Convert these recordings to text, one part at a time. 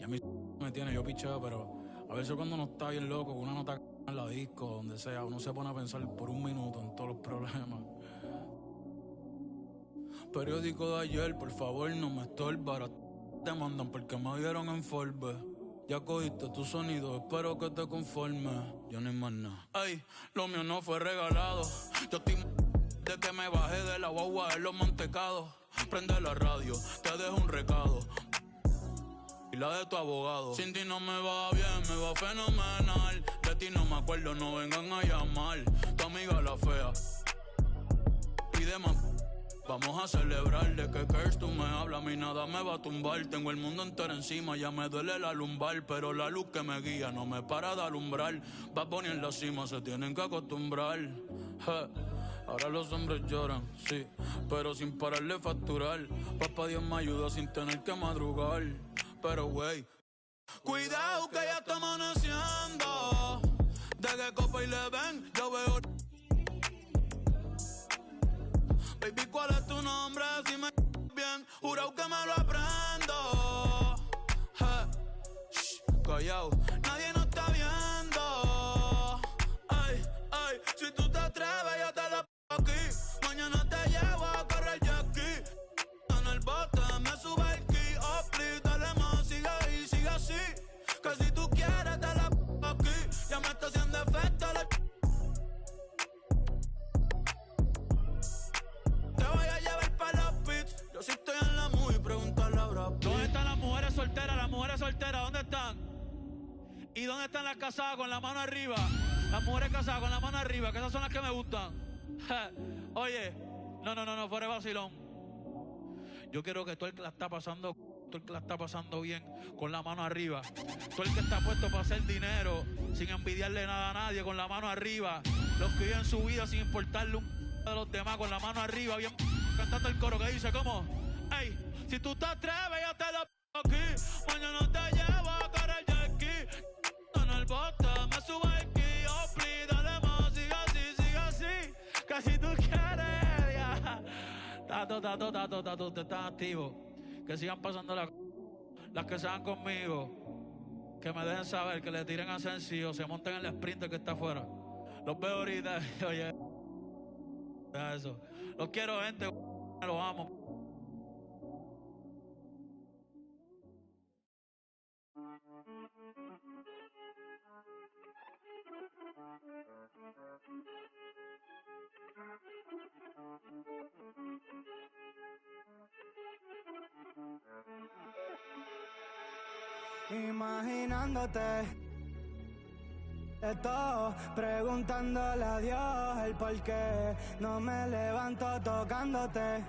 Y a mí me tiene, yo picheo, pero a veces cuando uno está bien loco, uno no está en la disco, donde sea, uno se pone a pensar por un minuto en todos los problemas. Periódico de ayer, por favor, no me estorba. Te mandan porque me dieron en Forbes. Ya cogiste tu sonido, espero que te conformes. Yo ni más nada. Ey, lo mío no fue regalado. Yo estoy de que me bajé de la guagua en los mantecados. Prende la radio, te dejo un recado. Y la de tu abogado. Sin ti no me va bien, me va fenomenal. De ti no me acuerdo, no vengan a llamar. Tu amiga la fea pide más. Vamos a celebrar de que curse tú me hablas, a mí nada me va a tumbar. Tengo el mundo entero encima, ya me duele la lumbar. Pero la luz que me guía no me para de alumbrar. Va a poner en la cima, se tienen que acostumbrar. Ahora los hombres lloran, sí, pero sin pararle facturar. Papá Dios me ayuda sin tener que madrugar. Pero wey, cuidado que ya está amaneciendo. De que copa y le ven, yo veo. Baby, ¿cuál es tu nombre? Si me bien, jurado que me lo aprendo. Callao, nadie nos está viendo. Ay, ay, si tú te atreves, yo te la pongo aquí. Mañana te llevo a correr jet-ski. En el bote me sube el ki. Oh, please, dale más, sigue ahí, sigue así. Que si tú quieres, te la pongo aquí. Ya me está haciendo efecto la... Te voy a llevar para los pits. Yo sí estoy en la movie, pregúntale a Brad Pitt. ¿Dónde están las mujeres solteras? Las mujeres solteras, ¿dónde están? ¿Y dónde están las casadas con la mano arriba? Las mujeres casadas con la mano arriba, que esas son las que me gustan. Oye, no, fuera de vacilón. Yo quiero que todo el que la está pasando, todo el que la está pasando bien, con la mano arriba. Todo el que está puesto para hacer dinero, sin envidiarle nada a nadie, con la mano arriba. Los que viven su vida sin importarle un de los demás, con la mano arriba, bien cantando el coro que dice, ¿cómo? Ey, si tú te atreves, yo te lo pongo aquí. Mañana te llevo a correr jet-ski. En el bote me subo el ki. Oh, please, dale más, sigue así. Que si tú quieres, ya. Tato, usted está activo. Que sigan pasando las que sean conmigo. Que me dejen saber, que le tiren a Sensi o se monten en el sprint que está afuera. Los veo ahorita, oye. Eso. Los quiero, gente. Los amo. Imaginándote de todo, preguntándole a Dios el por qué no me levanto tocándote.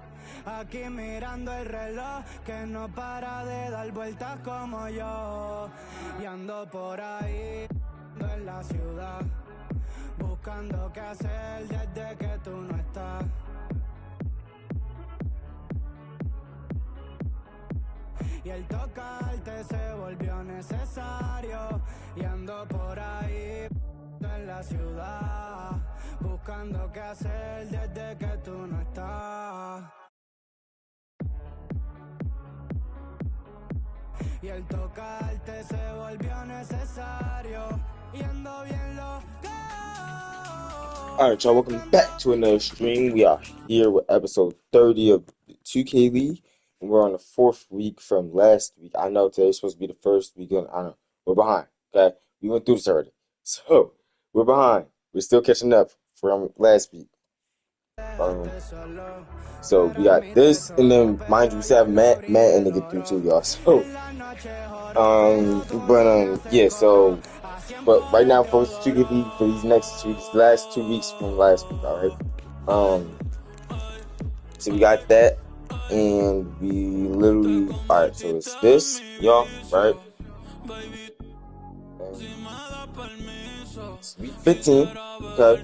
Aquí mirando el reloj que no para de dar vueltas como yo. Y ando por ahí en la ciudad, buscando qué hacer desde que tú no estás. Y el tocarte se volvió necesario. Y ando por ahí en la ciudad, buscando qué hacer desde que tú no estás. Y el tocarte se volvió necesario. Y ando bien loco. Alright, y'all, welcome back to another stream. We are here with episode 30 of the 2K League. And we're on the 4th week from last week. I know today's supposed to be the first weekend. I know. We're behind, okay? We went through this already. So, we're behind. We're still catching up from last week. So, we got this, and then, mind you, we still have Matt and to get through too, y'all. So, yeah, so... But right now, for 2K League, for these last 2 weeks from last week, all right? So we got that, and we literally, all right, so it's this, y'all, right? It's week 15, okay?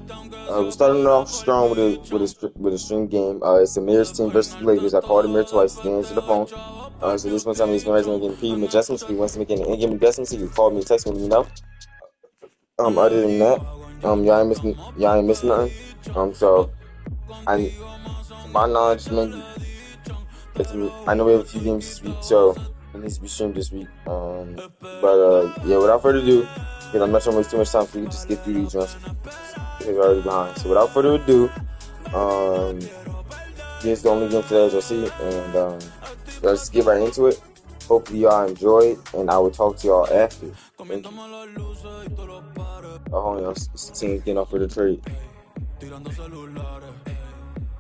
We're starting off strong with a stream game. It's the Mirrors team versus the Lakers. I called the Mirror twice to answer the phone. So this one time he's going to make any premium adjustments. If he wants to make any in-game adjustments, he can call me, text me, let me know. Other than that, y'all ain't missing nothing. So to my knowledge, maybe I know we have a few games this week, so It needs to be streamed this week. Yeah, without further ado, because I'm not trying to waste too much time, so we can just get through these ones because we're already behind. So without further ado, this is the only game today, as you'll see, and let's get right into it. Hopefully y'all enjoy it, and I will talk to y'all after. Thank you. Hold on, it's the team getting off for the trade.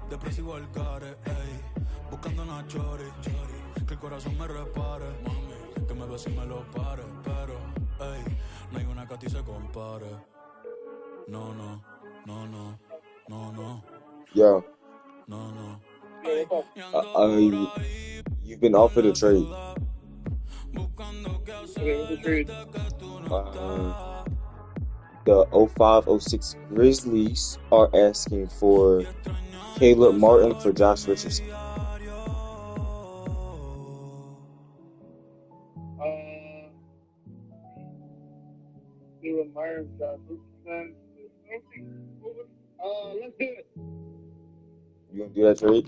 Depresivo al care, buscando una chori, que el corazón me repare, mami, que me bese y me lo pare, pero, no hay una que a ti se compare. No. Yo. No. You've been offered a trade. The 05-06 Grizzlies are asking for Caleb Martin for Josh Richardson. Caleb Martin, Josh Richardson. Let's do it. You gonna do that trade?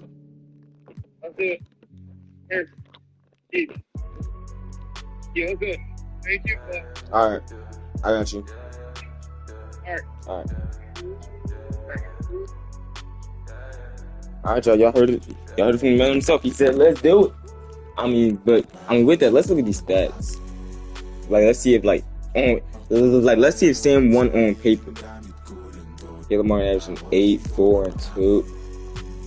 Let's do it. Here. Keep. Yeah, let's do it. Thank you. Alright. I got you. Alright. Alright, y'all heard it. Y'all heard it from the man himself. He said, let's do it. With that, let's look at these stats. Let's see if let's see if Sam won on paper. Caleb Martin averaging 8, 4, and 2.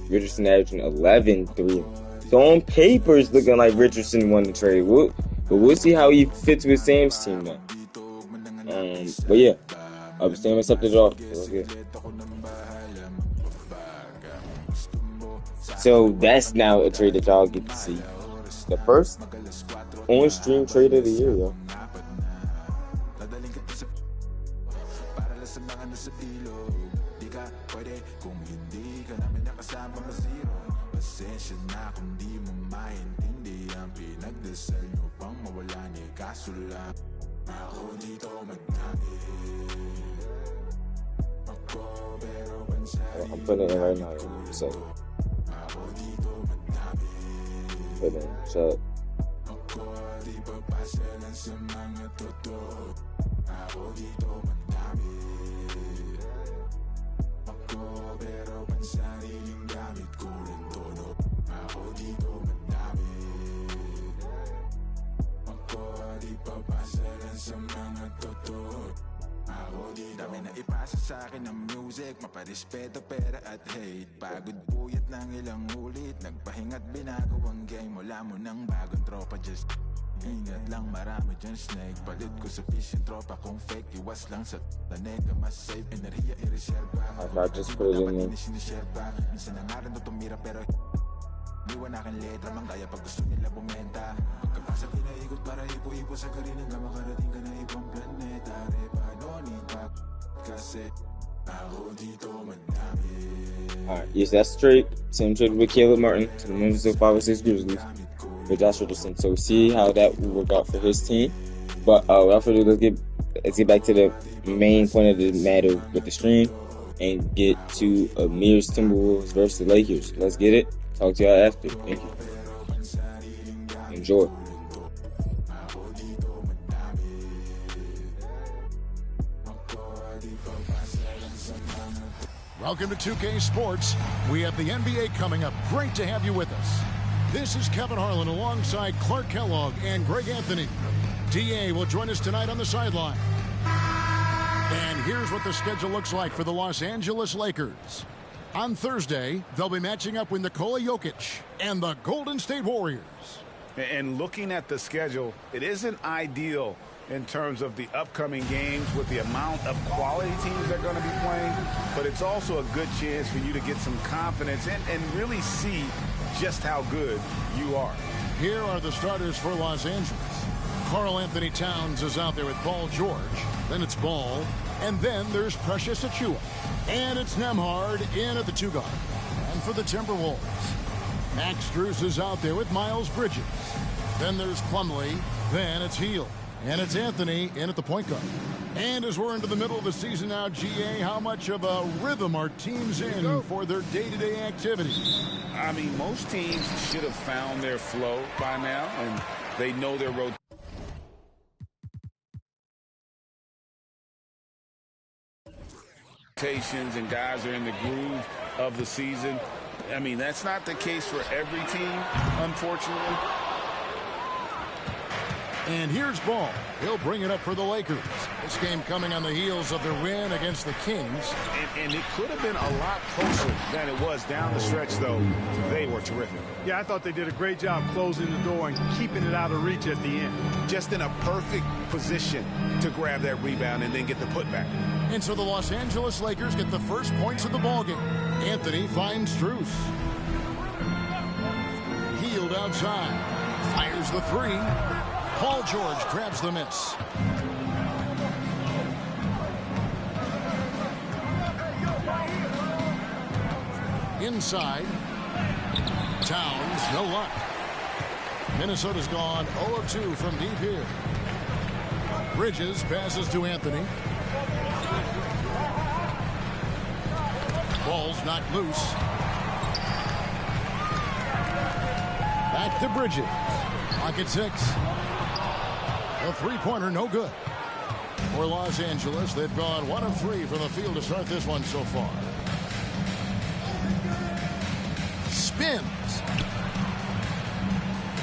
Richardson averaging 11, 3. So on paper, it's looking like Richardson won the trade. But we'll see how he fits with Sam's team now. But yeah, Sam accepted it off. So that's now a trade that y'all get to see. The first on-stream trade of the year, yo. I'm putting it in right now. So, put it in. Shut up. Dami na ipasa sa akin ng music, maparespeto pera at hate. Pagod puyat ng ilang ulit, nagpahinga't binago ang game. Wala mo ng bagong tropa, just ingat lang, marami dyan snake. Palit ko sa fish yung tropa kong fake, iwas lang sa tanega, mas safe. Enerhiya i-reserva, I just put it in there. minsan na nga rin tumira pero liwan aking letra, manggaya pag gusto nila bumenta. Pagkapasa pinaigot para ipo-ipo sa karinang ka, makarating ka na ibang planeta. Alright, yes, that's straight. Same trade with Caleb Martin to the Memphis 05-06 Grizzlies with Josh Richardson. So see how that will work out for his team. But without further ado, let's get back to the main point of the matter with the stream and get to Amir's Timberwolves versus the Lakers. Let's get it. Talk to y'all after. Thank you. Enjoy. Welcome to 2K Sports. We have the NBA coming up. Great to have you with us. This is Kevin Harlan alongside Clark Kellogg and Greg Anthony. DA will join us tonight on the sideline. And here's what the schedule looks like for the Los Angeles Lakers. On Thursday, they'll be matching up with Nikola Jokic and the Golden State Warriors. And looking at the schedule, it isn't ideal in terms of the upcoming games with the amount of quality teams they're going to be playing, but it's also a good chance for you to get some confidence and really see just how good you are. Here are the starters for Los Angeles. Karl Anthony Towns is out there with Paul George. Then it's Ball. And then there's Precious Achiuwa. And it's Nembhard in at the 2 guard. And for the Timberwolves, Max Strus is out there with Miles Bridges. Then there's Plumlee. Then it's Hield. And it's Anthony in at the point guard. And as we're into the middle of the season now, GA, how much of a rhythm are teams in for their day-to-day activity? I mean, most teams should have found their flow by now, and They know their rotations and guys are in the groove of the season. I mean, that's not the case for every team, unfortunately. And here's Ball. He'll bring it up for the Lakers. This game coming on the heels of their win against the Kings. And it could have been a lot closer than it was down the stretch, though. They were terrific. Yeah, I thought they did a great job closing the door and keeping it out of reach at the end. Just in a perfect position to grab that rebound and then get the putback. And so the Los Angeles Lakers get the first points of the ballgame. Anthony finds Strus. Hield outside. Fires the three. Paul George grabs the miss. Inside. Towns, no luck. Minnesota's gone 0 of 2 from deep here. Bridges passes to Anthony. Ball's knocked loose. Back to Bridges. Clock at 6. A three-pointer, no good. For Los Angeles, they've gone 1 of 3 from the field to start this one so far. Spins.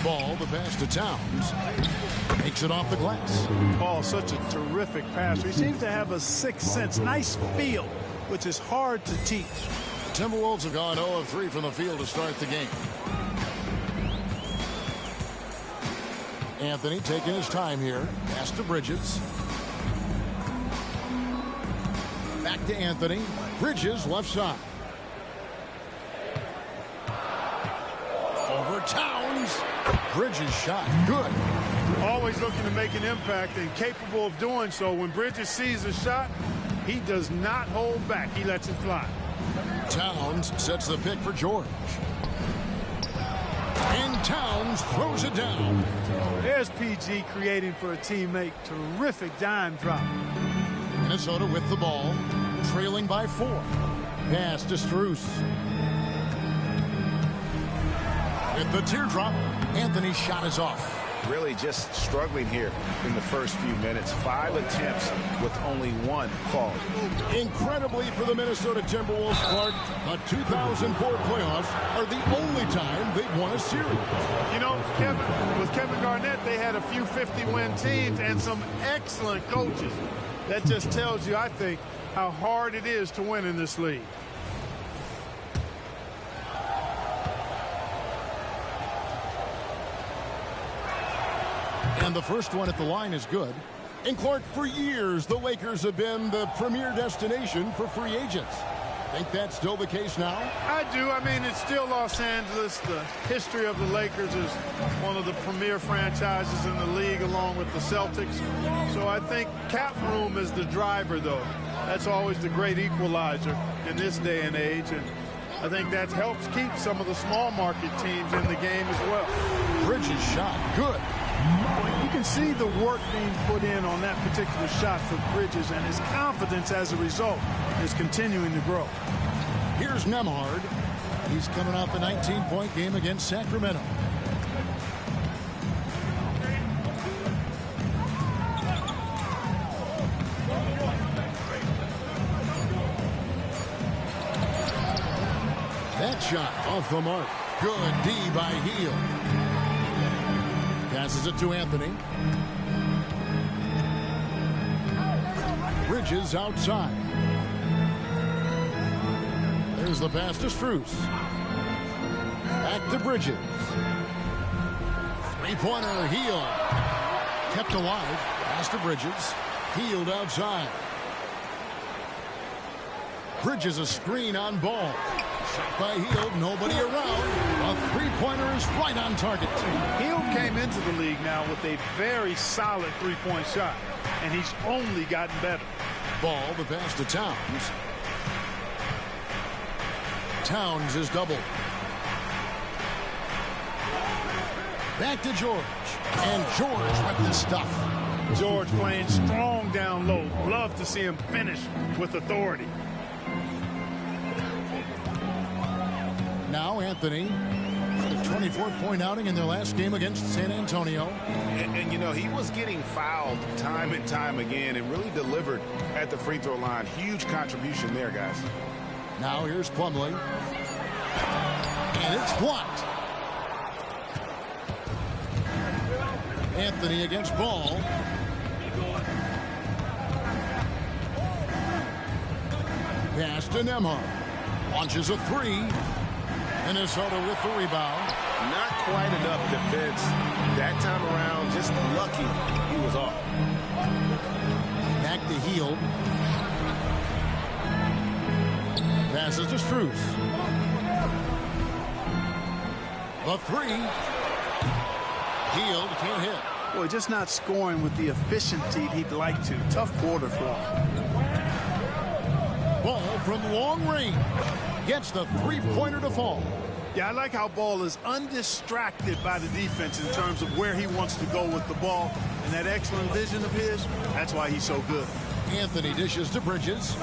Ball, the pass to Towns. Makes it off the glass. Ball, such a terrific passer. He seems to have a sixth sense. Nice feel, which is hard to teach. The Timberwolves have gone 0 of 3 from the field to start the game. Anthony taking his time here. Pass to Bridges. Back to Anthony. Bridges left side. Over Towns. Bridges shot. Good. Always looking to make an impact and capable of doing so. When Bridges sees a shot, he does not hold back. He lets it fly. Towns sets the pick for George. And Towns throws it down. There's PG creating for a teammate. Terrific dime drop. Minnesota with the ball, trailing by 4. Pass to Strus. With the teardrop, Anthony's shot is off. Really just struggling here in the first few minutes. 5 attempts with only 1 fall. Incredibly for the Minnesota Timberwolves, Clark, the 2004 playoffs are the only time they've won a series. You know, with Kevin Garnett, they had a few 50-win teams and some excellent coaches. That just tells you, I think, how hard it is to win in this league. And the first one at the line is good. And Clark, for years, the Lakers have been the premier destination for free agents. Think that's still the case now? I do. I mean, it's still Los Angeles. The history of the Lakers is one of the premier franchises in the league, along with the Celtics. So I think cap room is the driver, though. That's always the great equalizer in this day and age. And I think that helps keep some of the small market teams in the game as well. Bridges shot. Good. Well, you can see the work being put in on that particular shot for Bridges, and his confidence as a result is continuing to grow. Here's Nembhard. He's coming off a 19-point game against Sacramento. That shot off the mark. Good D by Hield. Passes it to Anthony. Bridges outside. There's the pass to Strus. Back to Bridges. Three-pointer, Hield. Kept alive. Pass to Bridges. Hield outside. Bridges a screen on Ball. Shot by Hield, nobody around. A three-pointer is right on target. Hield came into the league now with a very solid three-point shot, and he's only gotten better. Ball, the pass to Towns. Towns is doubled. Back to George. And George with the stuff. George playing strong down low. Love to see him finish with authority. Now Anthony 24-point outing in their last game against San Antonio. And, you know, he was getting fouled time and time again and really delivered at the free throw line. Huge contribution there, guys. Now here's Plumlee. And it's blocked. Anthony against Ball. Pass to Nembhard. Launches a three. Minnesota with the rebound. Not quite enough defense that time around. Just lucky he was off. Back to Hield. Passes to Strus. The three. Hield can't hit. Boy, just not scoring with the efficiency he'd like to. Tough quarter for him. Ball from long range. Gets the three-pointer to fall. Yeah, I like how Ball is undistracted by the defense in terms of where he wants to go with the ball. And that excellent vision of his, that's why he's so good. Anthony dishes to Bridges.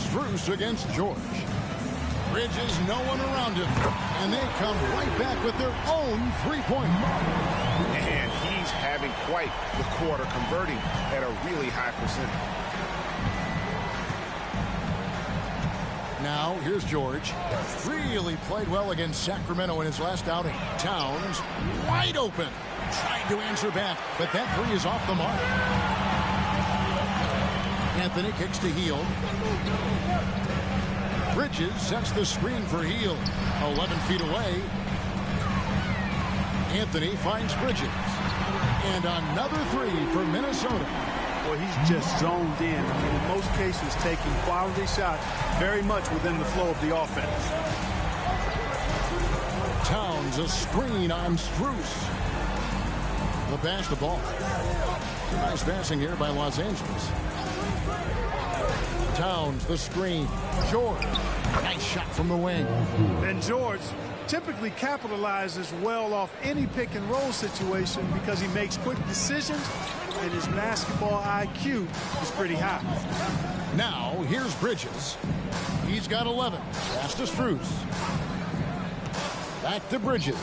Strus against George. Bridges, no one around him. And they come right back with their own three-pointer. And he's having quite the quarter, converting at a really high percentage. Now, here's George. Really played well against Sacramento in his last outing. Towns, wide open. Trying to answer back, but that three is off the mark. Anthony kicks to Hield. Bridges sets the screen for Hield. 11 feet away. Anthony finds Bridges. And another three for Minnesota. Well, he's just zoned in. I mean, in most cases, taking quality shots very much within the flow of the offense. Towns, a screen on Strus. The pass the ball. Nice passing here by Los Angeles. Towns, the screen. George, nice shot from the wing. And George typically capitalizes well off any pick and roll situation because he makes quick decisions and his basketball IQ is pretty high. Now, here's Bridges. He's got 11. Pass to Strus. Back to Bridges.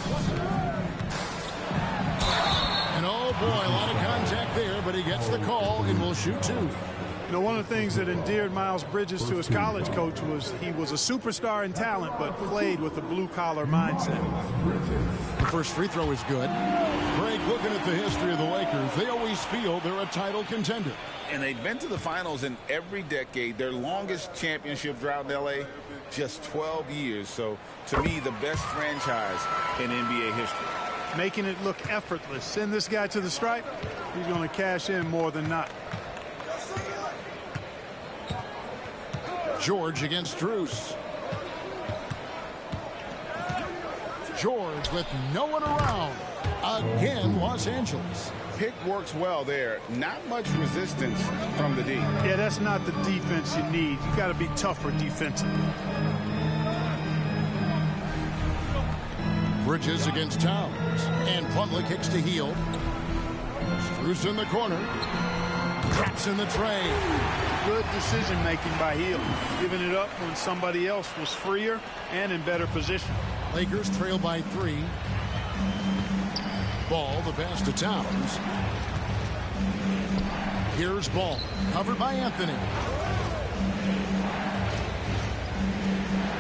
And oh boy, a lot of contact there, but he gets the call and will shoot two. You know, one of the things that endeared Miles Bridges to his college coach was he was a superstar in talent, but played with a blue-collar mindset. The first free throw is good. Greg, looking at the history of the Lakers, they always feel they're a title contender. And they've been to the finals in every decade. Their longest championship drought in L.A., just 12 years. So, to me, the best franchise in NBA history. Making it look effortless. Send this guy to the stripe, he's going to cash in more than not. George against Strus. George with no one around. Again, Los Angeles. Pick works well there. Not much resistance from the D. Yeah, that's not the defense you need. You got to be tougher defensively. Bridges against Towns. And Plumlee kicks to Hield. Strus in the corner. Traps in the tray. Good decision making by Hield. Giving it up when somebody else was freer and in better position. Lakers trail by 3. Ball, the pass to Towns. Here's Ball. Covered by Anthony.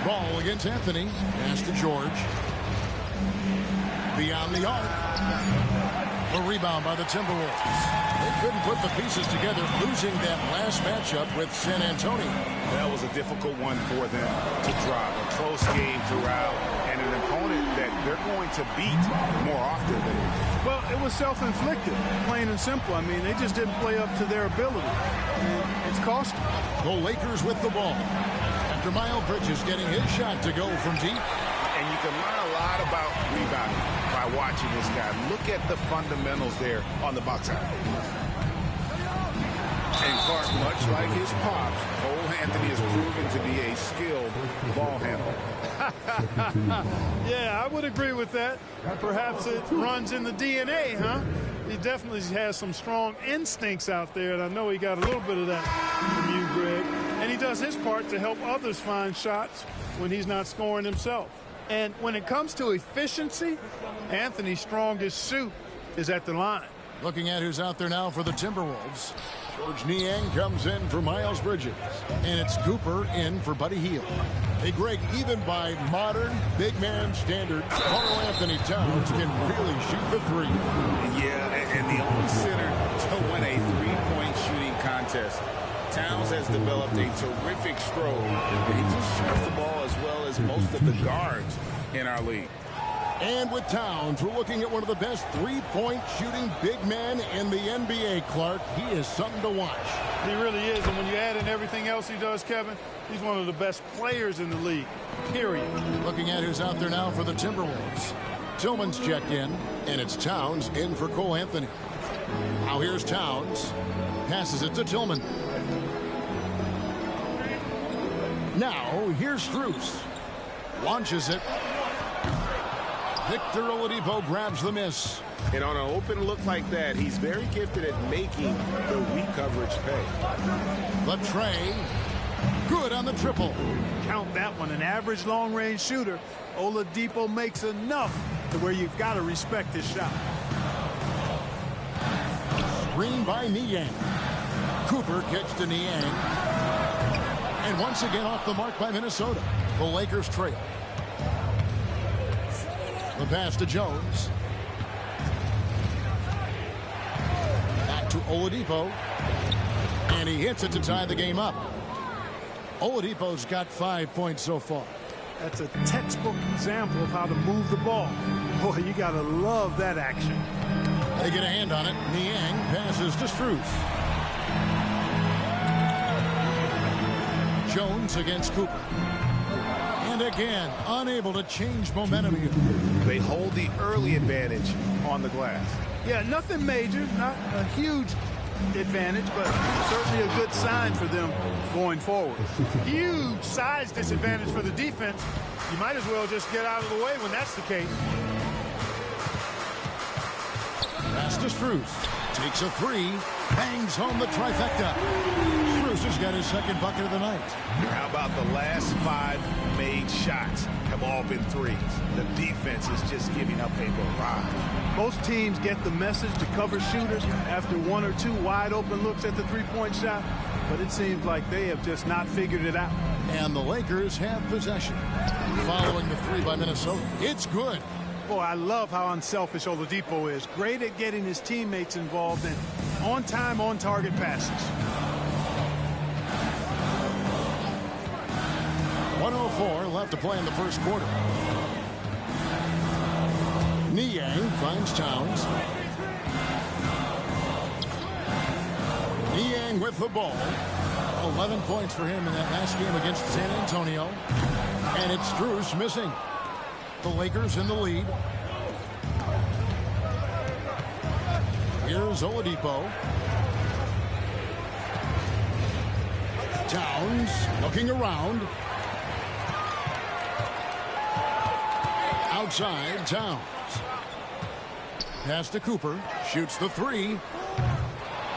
Ball against Anthony. Pass to George. Beyond the arc. A rebound by the Timberwolves. They couldn't put the pieces together, losing that last matchup with San Antonio. That was a difficult one for them to drop. A close game throughout, and an opponent that they're going to beat more often than. Well, it was self-inflicted, plain and simple. I mean, they just didn't play up to their ability. It's costing. The Lakers with the ball. After Miles Bridges getting his shot to go from deep. And you can learn a lot about rebounding by watching this guy. Look at the fundamentals there on the box out. And Clark, much like his pops, Cole Anthony has proven to be a skilled ball handler. Yeah, I would agree with that. Perhaps it runs in the DNA, huh? He definitely has some strong instincts out there, and I know he got a little bit of that from you, Greg. And And he does his part to help others find shots when he's not scoring himself. And when it comes to efficiency, Anthony's strongest suit is at the line. Looking at who's out there now for the Timberwolves. Georges Niang comes in for Miles Bridges. And it's Cooper in for Buddy Hield. Hey, Greg, even by modern big man standards, Karl-Anthony Towns can really shoot the three. Yeah, and the only center to win a three-point shooting contest. Towns has developed a terrific stroke, and he just shoots the ball as well as most of the guards in our league. And with Towns, we're looking at one of the best three-point shooting big men in the NBA, Clark. He is something to watch. He really is, and when you add in everything else he does, Kevin, he's one of the best players in the league, period. Looking at who's out there now for the Timberwolves. Tillman's checked in, and it's Towns in for Cole Anthony. Now here's Towns. Passes it to Tillman. Now here's Strus. Launches it. Victor Oladipo grabs the miss. And on an open look like that, he's very gifted at making the weak coverage pay. The tray. Good on the triple. Count that one. An average long-range shooter. Oladipo makes enough to where you've got to respect his shot. Screen by Niang. Cooper gets to Niang. And once again off the mark by Minnesota. The Lakers trail. The pass to Jones. Back to Oladipo. And he hits it to tie the game up. Oladipo's got 5 points so far. That's a textbook example of how to move the ball. Boy, you got to love that action. They get a hand on it. Niang passes to Strus. Jones against Cooper. And again, unable to change momentum here. They hold the early advantage on the glass. Yeah, nothing major, not a huge advantage, but certainly a good sign for them going forward. Huge size disadvantage for the defense. You might as well just get out of the way when that's the case. Pass to Strus. Takes a three. Bangs home the trifecta. Strus has got his second bucket of the night. How about the last 5 made shots have all been threes? The defense is just giving up a barrage. Most teams get the message to cover shooters after 1 or 2 wide open looks at the three-point shot, but it seems like they have just not figured it out. And the Lakers have possession. Following the three by Minnesota. It's good. Boy, I love how unselfish Oladipo is. Great at getting his teammates involved in on-time, on-target passes. 1:04 left to play in the first quarter. Niang finds Towns. Niang with the ball. 11 points for him in that last game against San Antonio. And it's Strus missing. The Lakers in the lead. Here's Oladipo. Towns looking around. Outside, Towns. Pass to Cooper. Shoots the three.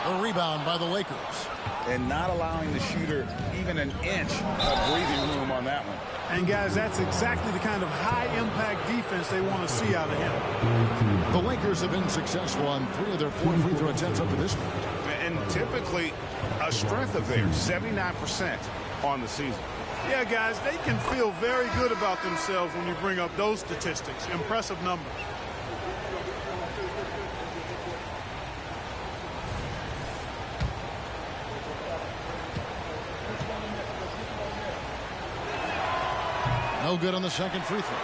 A rebound by the Lakers. And not allowing the shooter even an inch of breathing room on that one. And, guys, that's exactly the kind of high-impact defense they want to see out of him. The Lakers have been successful on 3 of their 4 free throw attempts up to this point. And typically a strength of theirs, 79% on the season. Yeah, guys, they can feel very good about themselves when you bring up those statistics. Impressive numbers. No good on the second free throw.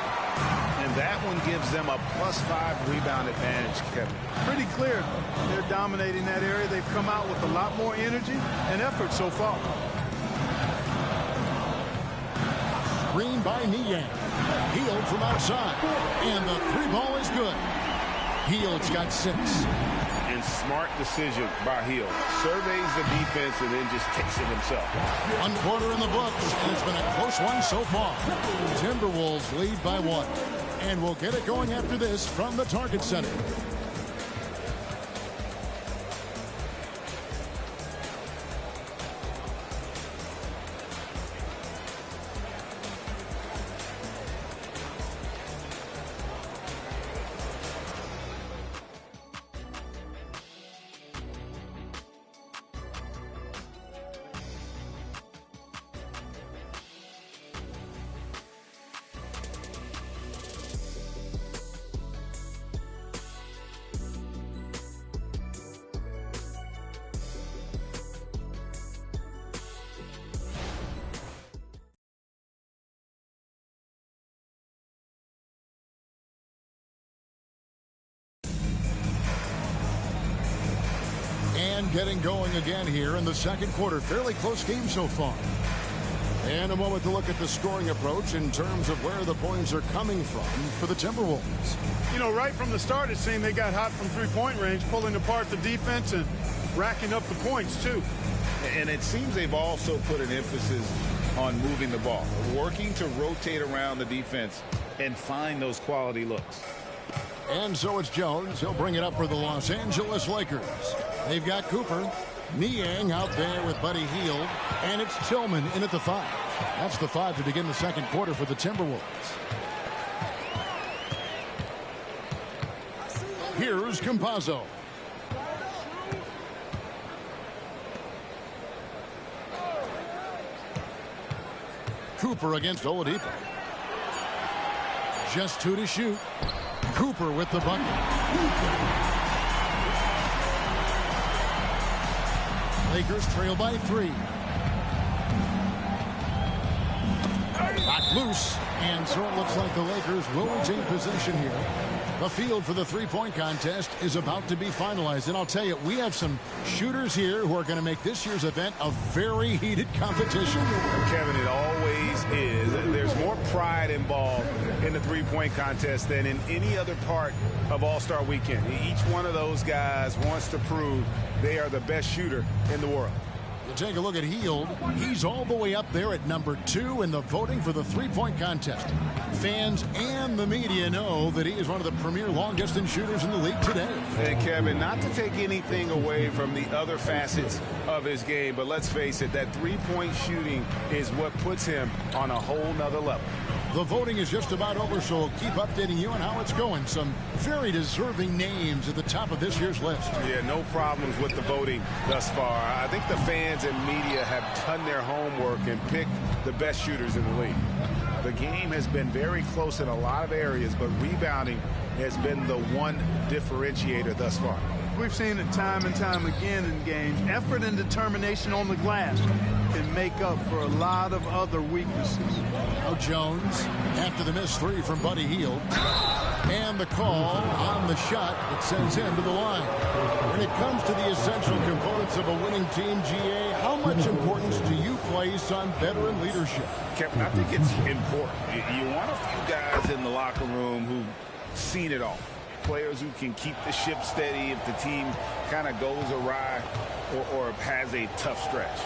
And that one gives them a +5 rebound advantage, Kevin. Pretty clear. They're dominating that area. They've come out with a lot more energy and effort so far. Screen by Niang. Hield from outside. And the three ball is good. Hield's got 6. And smart decision by Hield. Surveys the defense and then just takes it himself. 1 quarter in the books, and it's been a close one so far. Timberwolves lead by 1. And we'll get it going after this from the Target Center. And getting going again here in the second quarter. Fairly close game so far. And a moment to look at the scoring approach in terms of where the points are coming from for the Timberwolves. You know, right from the start, it seemed they got hot from three-point range, pulling apart the defense and racking up the points, too. And it seems they've also put an emphasis on moving the ball, working to rotate around the defense and find those quality looks. And so it's Jones. He'll bring it up for the Los Angeles Lakers. They've got Cooper, Niang out there with Buddy Hield, and it's Tillman in at the 5. That's the 5 to begin the second quarter for the Timberwolves. Here's Campazzo. Cooper against Oladipo. Just 2 to shoot. Cooper with the bucket. Lakers trail by 3. Back loose. And so it looks like the Lakers will retain possession here. The field for the three-point contest is about to be finalized. And I'll tell you, we have some shooters here who are going to make this year's event a very heated competition. Kevin, it always is. There's more pride involved in the three-point contest than in any other part of All-Star Weekend. Each one of those guys wants to prove they are the best shooter in the world. You take a look at Hield. He's all the way up there at number 2 in the voting for the three-point contest. Fans and the media know that he is one of the premier long-distance shooters in the league today. And Kevin, not to take anything away from the other facets of his game, but let's face it, that three-point shooting is what puts him on a whole nother level. The voting is just about over, so we'll keep updating you on how it's going. Some very deserving names at the top of this year's list. Yeah, no problems with the voting thus far. I think the fans and media have done their homework and picked the best shooters in the league. The game has been very close in a lot of areas, but rebounding has been the one differentiator thus far. We've seen it time and time again in games. Effort and determination on the glass can make up for a lot of other weaknesses. Now Jones after the missed 3 from Buddy Hield. And the call on the shot that sends him to the line. When it comes to the essential components of a winning team, GA, how much importance do you place on veteran leadership? Kevin, I think it's important. You want a few guys in the locker room who've seen it all. Players who can keep the ship steady if the team kind of goes awry or has a tough stretch.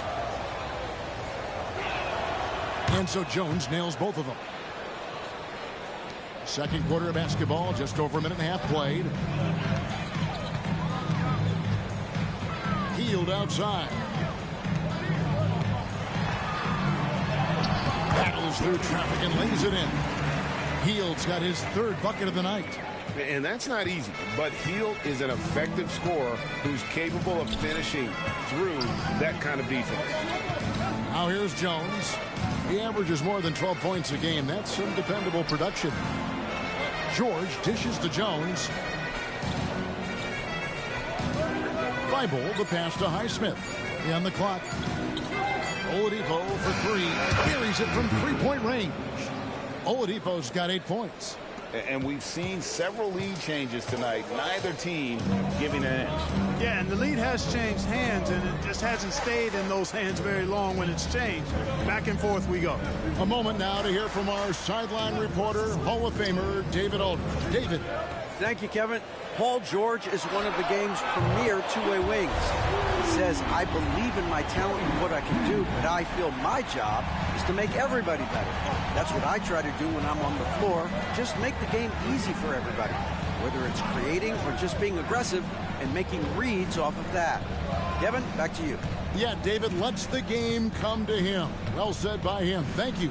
And so Jones nails both of them. Second quarter of basketball, just over a minute and a half played. Hield outside. Battles through traffic and lays it in. Hield's got his 3rd bucket of the night. And that's not easy, but Hield is an effective scorer who's capable of finishing through that kind of defense. Now here's Jones. He averages more than 12 points a game. That's some dependable production. George dishes to Jones. Thibault, the pass to Highsmith. On the clock. Oladipo for 3. Carries it from three-point range. Oladipo's got 8 points. And we've seen several lead changes tonight. Neither team giving an edge. Yeah, and the lead has changed hands, and it just hasn't stayed in those hands very long when it's changed. Back and forth we go. A moment now to hear from our sideline reporter, Hall of Famer David Aldridge. David. Thank you, Kevin. Paul George is one of the game's premier two-way wings. He says, I believe in my talent and what I can do, but I feel my job is to make everybody better. That's what I try to do when I'm on the floor. Just make the game easy for everybody, whether it's creating or just being aggressive and making reads off of that. Kevin, back to you. Yeah, David lets the game come to him. Well said by him. Thank you.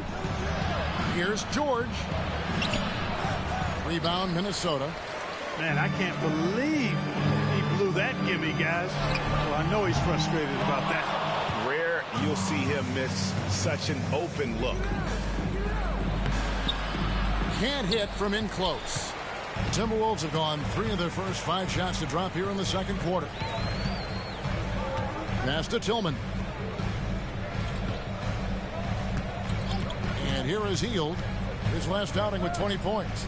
Here's George. Rebound, Minnesota. Man, I can't believe he blew that gimme, guys. Well, I know he's frustrated about that. Rare you'll see him miss such an open look. Can't hit from in close. The Timberwolves have gone 3 of their first 5 shots to drop here in the second quarter. Pass to Tillman. And here is Hield. His last outing with 20 points.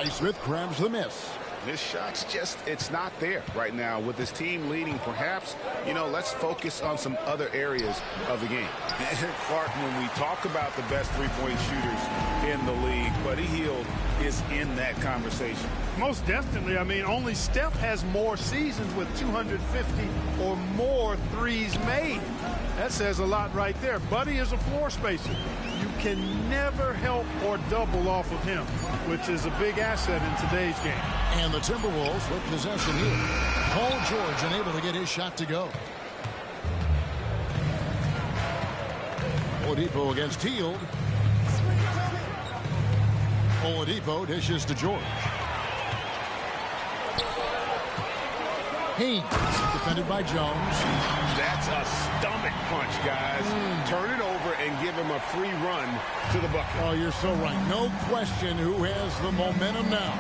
Highsmith grabs the miss. His shot's just, it's not there right now. With his team leading, perhaps, let's focus on some other areas of the game. And Clark, when we talk about the best three-point shooters in the league, Buddy Hield is in that conversation. Most definitely. I mean, only Steph has more seasons with 250 or more threes made. That says a lot right there. Buddy is a floor spacer. You can never help or double off of him, which is a big asset in today's game. And the Timberwolves with possession here. Paul George unable to get his shot to go. Oladipo against Hield. Oladipo dishes to George. Haynes defended by Jones. That's a stomach punch, guys. Turn it over and give him a free run to the bucket. Oh, you're so right. No question who has the momentum now.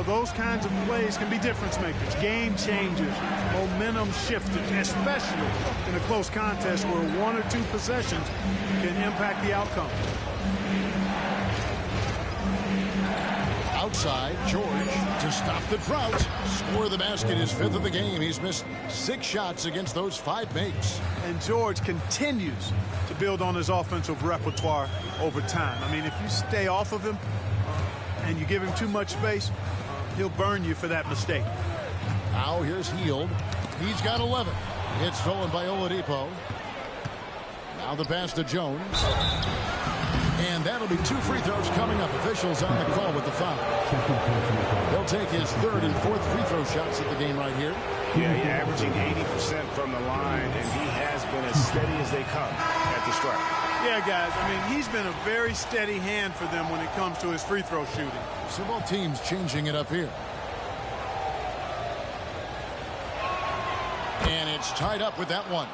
Those kinds of plays can be difference makers, game changers, momentum shifters, especially in a close contest where one or two possessions can impact the outcome. Outside, George to stop the drought. Score the basket, his 5th of the game. He's missed 6 shots against those 5 makes. And George continues to build on his offensive repertoire over time. I mean, if you stay off of him and you give him too much space, he'll burn you for that mistake. Now here's Hield. He's got 11. It's stolen by Oladipo. Now the pass to Jones. And that'll be 2 free throws coming up. Officials on the call with the foul. They'll take his 3rd and 4th free throw shots at the game right here. Yeah, he's averaging 80% from the line, and he has been as steady as they come at the stripe. Yeah, guys, I mean, he's been a very steady hand for them when it comes to his free throw shooting. So both teams changing it up here. And it's tied up with that one.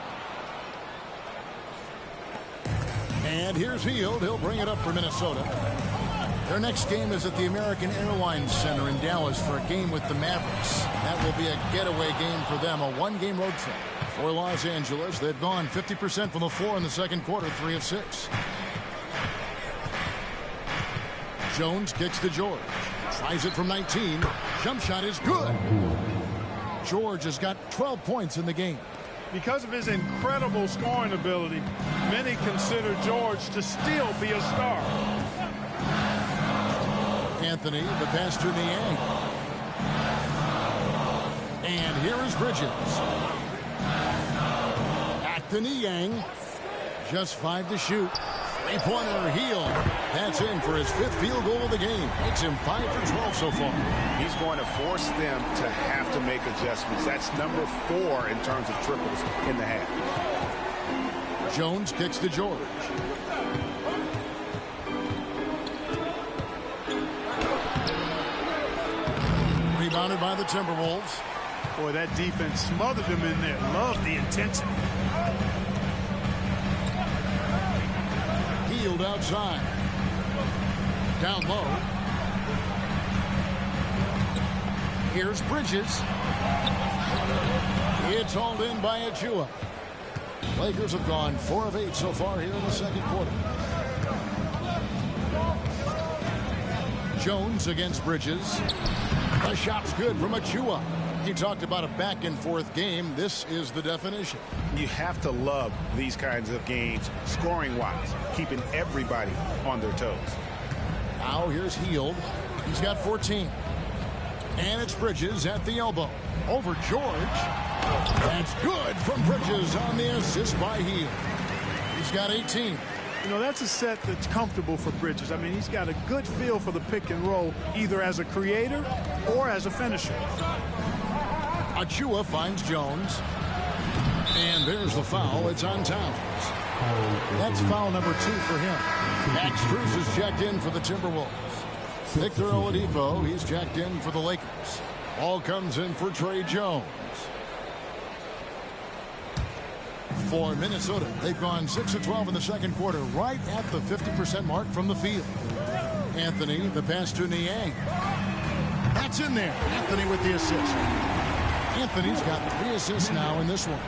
And here's Hield. He'll bring it up for Minnesota. Their next game is at the American Airlines Center in Dallas for a game with the Mavericks. That will be a getaway game for them, a 1-game road trip. For Los Angeles, they've gone 50% from the floor in the second quarter, 3 of 6. Jones kicks to George. Tries it from 19. Jump shot is good. George has got 12 points in the game. Because of his incredible scoring ability, many consider George to still be a star. Anthony, the pass to Niang. And here is Bridges. Back to Niang. Just 5 to shoot. 3-pointer, Hield. That's in for his 5th field goal of the game. Makes him 5 for 12 so far. He's going to force them to have to make adjustments. That's number 4 in terms of triples in the half. Jones kicks to George. Rebounded by the Timberwolves. Boy, that defense smothered him in there. Love the intensity. Hield outside. Down low. Here's Bridges. It's hauled in by Achua. Lakers have gone 4 of 8 so far here in the second quarter. Jones against Bridges. The shot's good from Achua. You talked about a back-and-forth game. This is the definition. You have to love these kinds of games, scoring-wise, keeping everybody on their toes. Now here's Hield. He's got 14. And it's Bridges at the elbow. Over George. That's good from Bridges on the assist by Hield. He's got 18. That's a set that's comfortable for Bridges. I mean, he's got a good feel for the pick and roll, either as a creator or as a finisher. Achua finds Jones. And there's the foul. It's on Towns. That's foul number 2 for him. Max Strus is checked in for the Timberwolves. Victor Oladipo, he's checked in for the Lakers. Ball comes in for Trey Jones. For Minnesota, they've gone 6 of 12 in the second quarter, right at the 50% mark from the field. Anthony, the pass to Niang. That's in there. Anthony with the assist. Anthony's got 3 assists now in this one.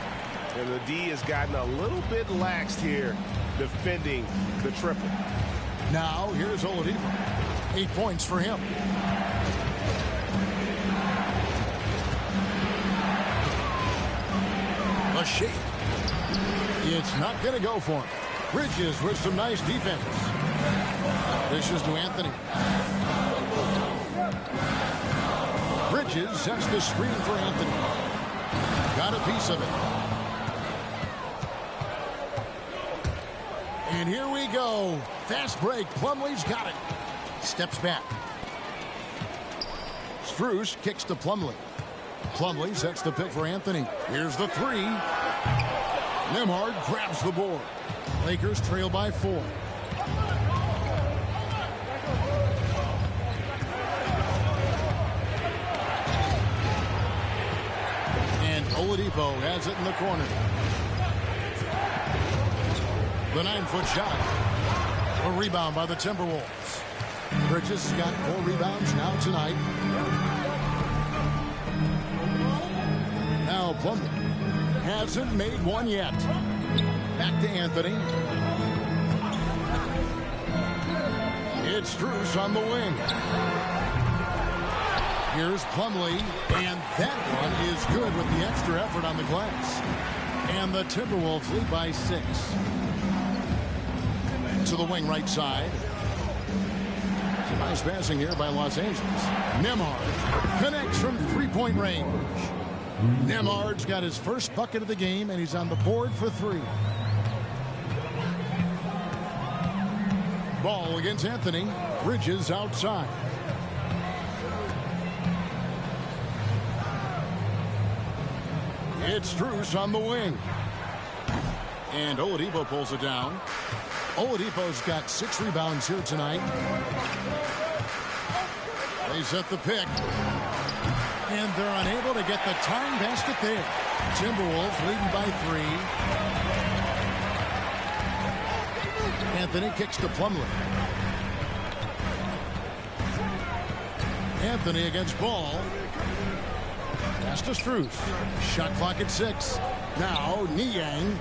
And the D has gotten a little bit laxed here defending the triple. Now here's Oladipo. 8 points for him. The shake. It's not going to go for him. Bridges with some nice defense. Dishes to Anthony. Bridges sets the screen for Anthony. Got a piece of it. And here we go. Fast break. Plumlee's got it. Steps back. Strus kicks to Plumlee. Plumlee sets the pick for Anthony. Here's the three. Nembhard grabs the board. Lakers trail by 4. And Oladipo has it in the corner. The 9-foot shot. A rebound by the Timberwolves. Bridges has got 4 rebounds now tonight. Now Plumlee hasn't made one yet. Back to Anthony. It's Strus on the wing. Here's Plumlee, and that one is good with the extra effort on the glass. And the Timberwolves lead by 6. To the wing right side. Some nice passing here by Los Angeles. Nembhard connects from 3-point range. Nembhard's got his first bucket of the game, and he's on the board for 3. Ball against Anthony. Bridges outside. It's Strus on the wing. And Oladipo pulls it down. Oladipo's got 6 rebounds here tonight. They set the pick. And they're unable to get the tying basket there. Timberwolves leading by 3. Anthony kicks to Plumlee. Anthony against Ball. Pass to Strus. Shot clock at 6. Now Niang.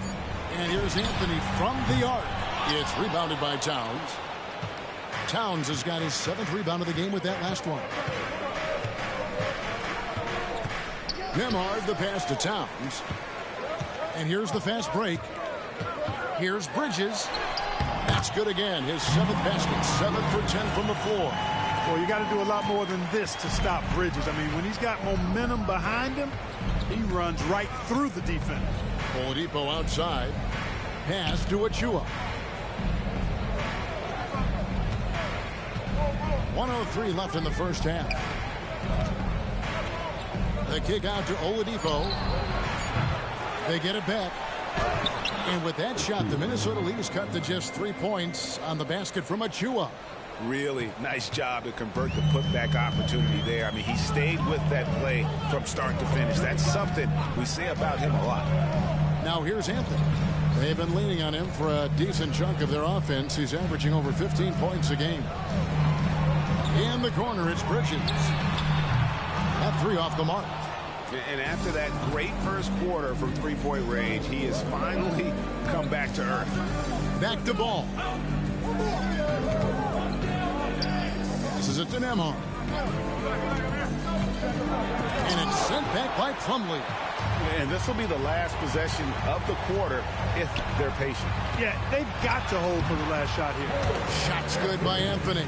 And here's Anthony from the arc. It's rebounded by Towns. Towns has got his 7th rebound of the game with that last one. Nembhard the pass to Towns. And here's the fast break. Here's Bridges. That's good again. His 7th basket. 7 for 10 from the floor. Well, you got to do a lot more than this to stop Bridges. I mean, when he's got momentum behind him, he runs right through the defense. Oladipo outside. Pass to Achiuwa. 1:03 left in the first half. The kick out to Oladipo. They get it back. And with that shot, the Minnesota lead is cut to just 3 points on the basket from Achiuwa. Really nice job to convert the putback opportunity there. I mean, he stayed with that play from start to finish. That's something we say about him a lot. Now here's Anthony. They've been leaning on him for a decent chunk of their offense. He's averaging over 15 points a game. In the corner, it's Bridges. That 3 off the mark. And after that great first quarter from 3-point range, he has finally come back to earth. Back to Ball. This is it to Nembhard. And it's sent back by Plumlee. And this will be the last possession of the quarter if they're patient. Yeah, they've got to hold for the last shot here. Shot's good by Anthony.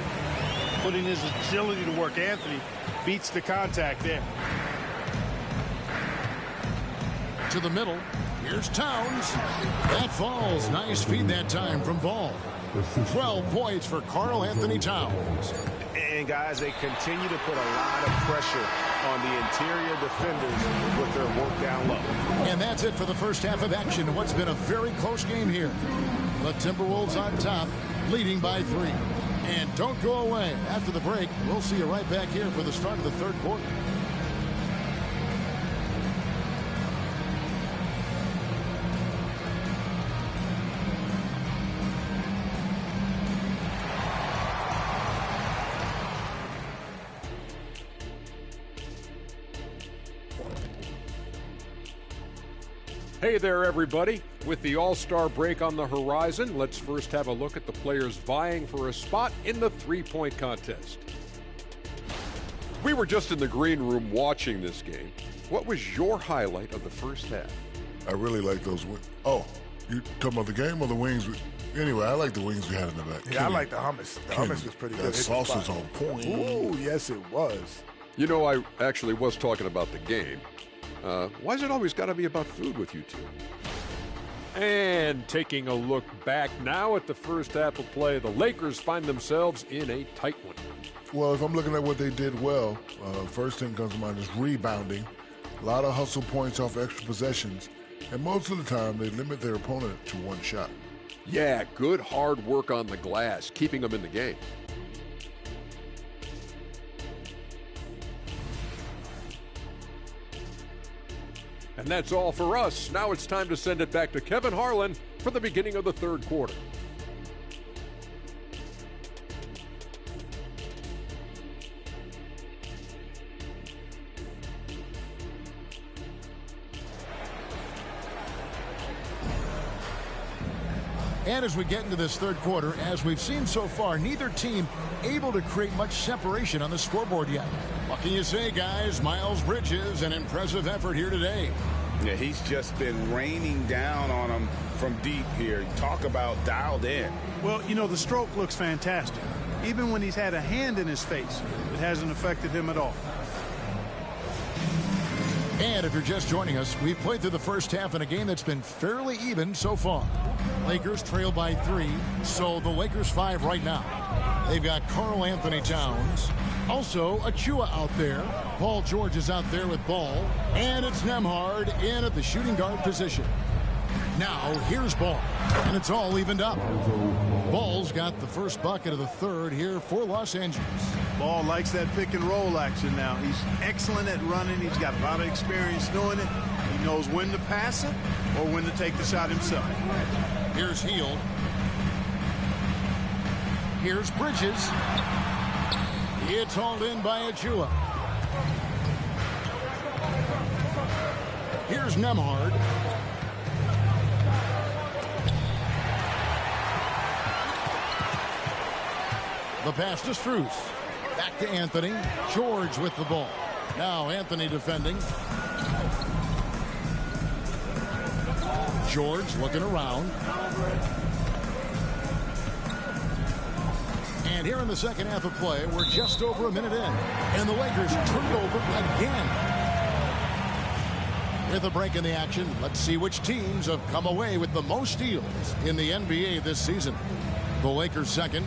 Putting his agility to work. Anthony beats the contact there. To the middle. Here's Towns. That falls. Nice feed that time from Ball. 12 points for Karl-Anthony Towns. And guys, they continue to put a lot of pressure on the interior defenders with their work down low. And that's it for the first half of action in what's been a very close game here. The Timberwolves on top, leading by 3. And don't go away. After the break, we'll see you right back here for the start of the third quarter. Hey there, everybody. With the All-Star break on the horizon, let's first have a look at the players vying for a spot in the three-point contest. We were just in the green room watching this game. What was your highlight of the first half? I really like those wings. Oh, you talking about the game or the wings? Anyway, I like the wings we had in the back. Yeah, I like the hummus. The hummus was pretty good. That sauce was on point. Ooh, yes, it was. You know, I actually was talking about the game. Why's it always got to be about food with you two? And taking a look back now at the first half of play, the Lakers find themselves in a tight one. Well, if I'm looking at what they did well, first thing comes to mind is rebounding. A lot of hustle points off extra possessions. And most of the time, they limit their opponent to one shot. Yeah, good hard work on the glass, keeping them in the game. And that's all for us. Now it's time to send it back to Kevin Harlan for the beginning of the third quarter. And as we get into this third quarter, as we've seen so far, neither team able to create much separation on the scoreboard yet. What can you say, guys? Miles Bridges, an impressive effort here today. Yeah, he's just been raining down on them from deep here. Talk about dialed in. Well, you know, the stroke looks fantastic. Even when he's had a hand in his face, it hasn't affected him at all. And if you're just joining us, we've played through the first half in a game that's been fairly even so far. Lakers trail by 3, so the Lakers 5 right now. They've got Karl Anthony Towns. Also, Achua out there. Paul George is out there with Ball. And it's Nembhard in at the shooting guard position. Now, here's Ball. And it's all evened up. Ball's got the first bucket of the third here for Los Angeles. Ball likes that pick and roll action now. He's excellent at running. He's got a lot of experience doing it. He knows when to pass it or when to take the shot himself. Here's Hield. Here's Bridges. It's hauled in by Achua. Here's Nembhard. The pass to Strus. Back to Anthony. George with the ball. Now Anthony defending. George looking around. And here in the second half of play, we're just over a minute in. And the Lakers turn it over again. With a break in the action, let's see which teams have come away with the most steals in the NBA this season. The Lakers second.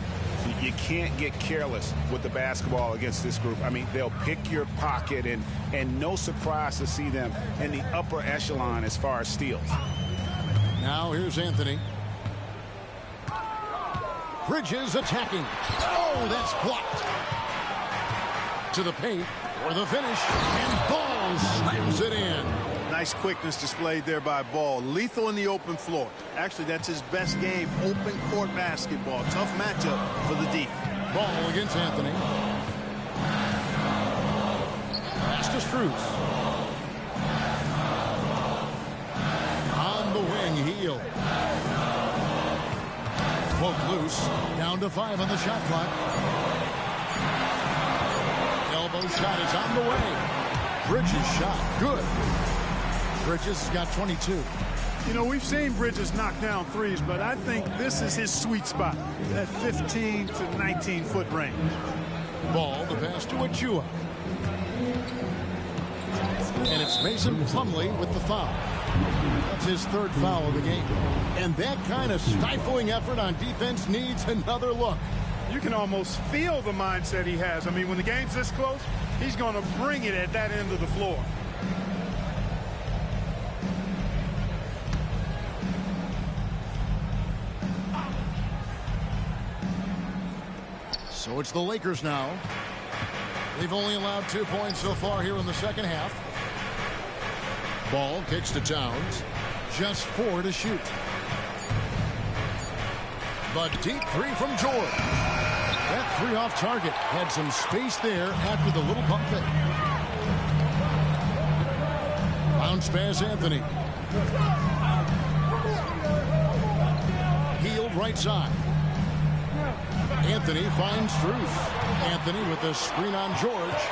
You can't get careless with the basketball against this group. I mean, they'll pick your pocket, and no surprise to see them in the upper echelon as far as steals. Now here's Anthony. Bridges attacking. Oh, that's blocked. To the paint for the finish. And Ball slams it in. Nice quickness displayed there by Ball. Lethal in the open floor. Actually, that's his best game. Open court basketball. Tough matchup for the D. Ball against Anthony. Pass to Strus. On the wing, Hield. Poke loose. Down to 5 on the shot clock. Elbow shot is on the way. Bridges shot. Good. Bridges has got 22. You know, we've seen Bridges knock down threes, but I think this is his sweet spot, that 15 to 19-foot range. Ball, the pass to Achua. And it's Mason Plumlee with the foul. That's his third foul of the game. And that kind of stifling effort on defense needs another look. You can almost feel the mindset he has. I mean, when the game's this close, he's going to bring it at that end of the floor. So it's the Lakers now. They've only allowed 2 points so far here in the second half. Ball kicks to Towns. Just 4 to shoot. But deep 3 from George. That 3 off target. Had some space there after the little pump fake. Bounce pass Anthony. Hield right side. Anthony finds Strus. Anthony with the screen on George.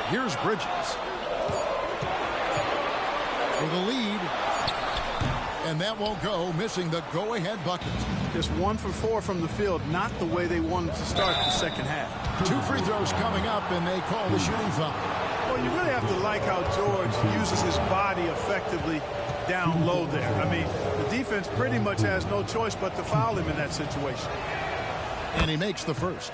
Here's Bridges. For the lead. And that won't go, missing the go-ahead bucket. Just 1 for 4 from the field, not the way they wanted to start the second half. 2 free throws coming up, and they call the shooting foul. Well, you really have to like how George uses his body effectively down low there. I mean, the defense pretty much has no choice but to foul him in that situation. And he makes the first.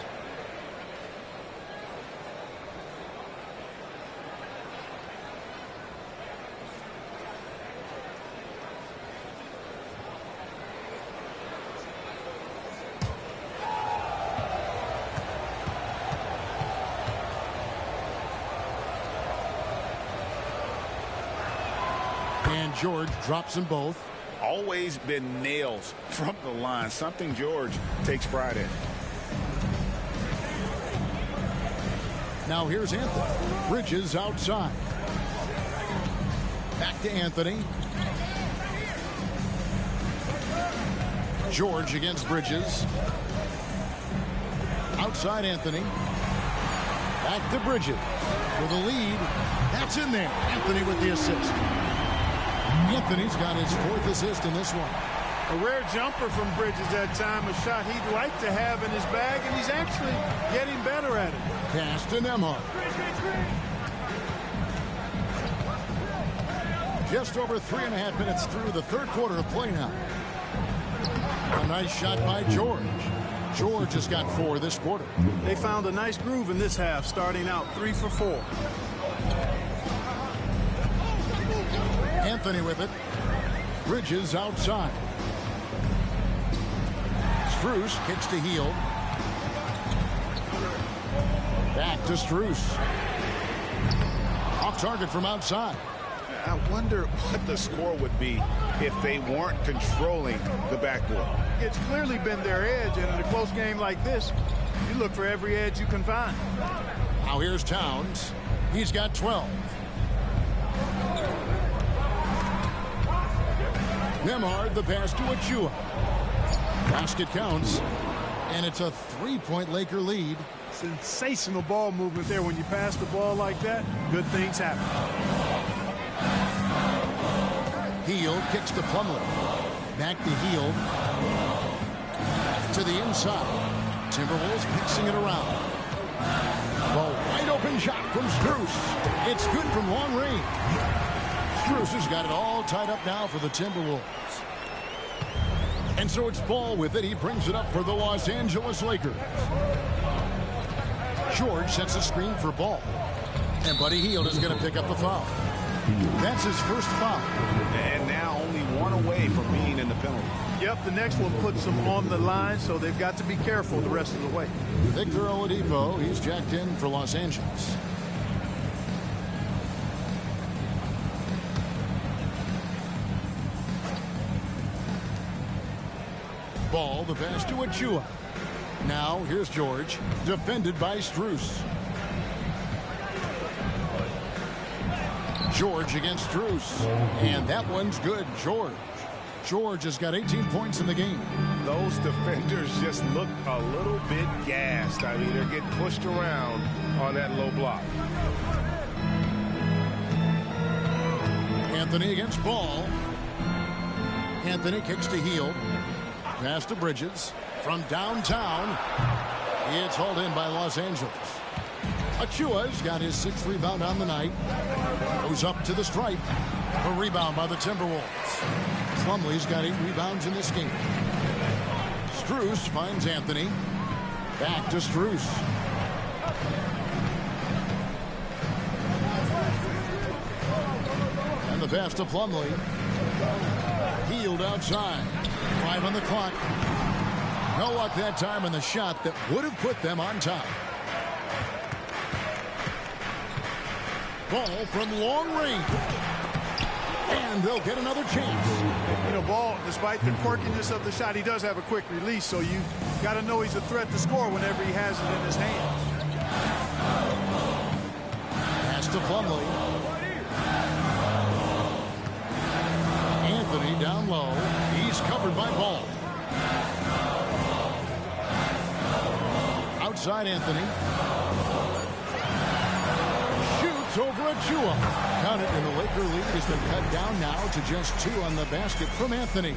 And George drops them both. Always been nails from the line. Something George takes pride in. Now here's Anthony. Bridges outside. Back to Anthony. George against Bridges. Outside Anthony. Back to Bridges. With a lead. That's in there. Anthony with the assist. Anthony's got his 4th assist in this one. A rare jumper from Bridges that time, a shot he'd like to have in his bag, and he's actually getting better at it. Pass to Nembhard. Just over 3.5 minutes through the third quarter of play now. A nice shot by George. George has got 4 this quarter. They found a nice groove in this half, starting out 3 for 4. Anthony with it. Bridges outside. Strus kicks to Hield. Back to Strus. Off target from outside. I wonder what the score would be if they weren't controlling the backboard. It's clearly been their edge, and in a close game like this, you look for every edge you can find. Now here's Towns. He's got 12. Nembhard, the pass to Achiuwa. Basket counts, and it's a 3-point Laker lead. Sensational ball movement there. When you pass the ball like that, good things happen. Hield kicks to Plumlee. Back to Hield. To the inside. Timberwolves passing it around. The wide open shot from Strus. It's good from long range. Strus has got it all tied up now for the Timberwolves. And so it's Ball with it. He brings it up for the Los Angeles Lakers. George sets a screen for Ball. And Buddy Hield is going to pick up the foul. That's his first foul. And now only 1 away from being in the penalty. Yep, the next one puts them on the line, so they've got to be careful the rest of the way. Victor Oladipo, he's jacked in for Los Angeles. Ball, the pass to Achiuwa. Now, here's George, defended by Strus. George against Strus. And that one's good, George. George has got 18 points in the game. Those defenders just look a little bit gassed. I mean, they're getting pushed around on that low block. Anthony against Ball. Anthony kicks to Hield. Pass to Bridges. From downtown, it's hauled in by Los Angeles. Achiuwa's got his 6th rebound on the night. Goes up to the stripe. A rebound by the Timberwolves. Plumlee's got 8 rebounds in this game. Strus finds Anthony. Back to Strus. And the pass to Plumlee. Hield outside. 5 on the clock. No luck that time in the shot that would have put them on top. Ball from long range. And they'll get another chance. You know, Ball, despite the quirkiness of the shot, he does have a quick release, so you got to know he's a threat to score whenever he has it in his hands. Pass to Plumlee. Anthony down low. He's covered by Ball. Outside Anthony. Shoots. It's over Achua. Count it, and the Laker lead has been cut down now to just 2 on the basket from Anthony.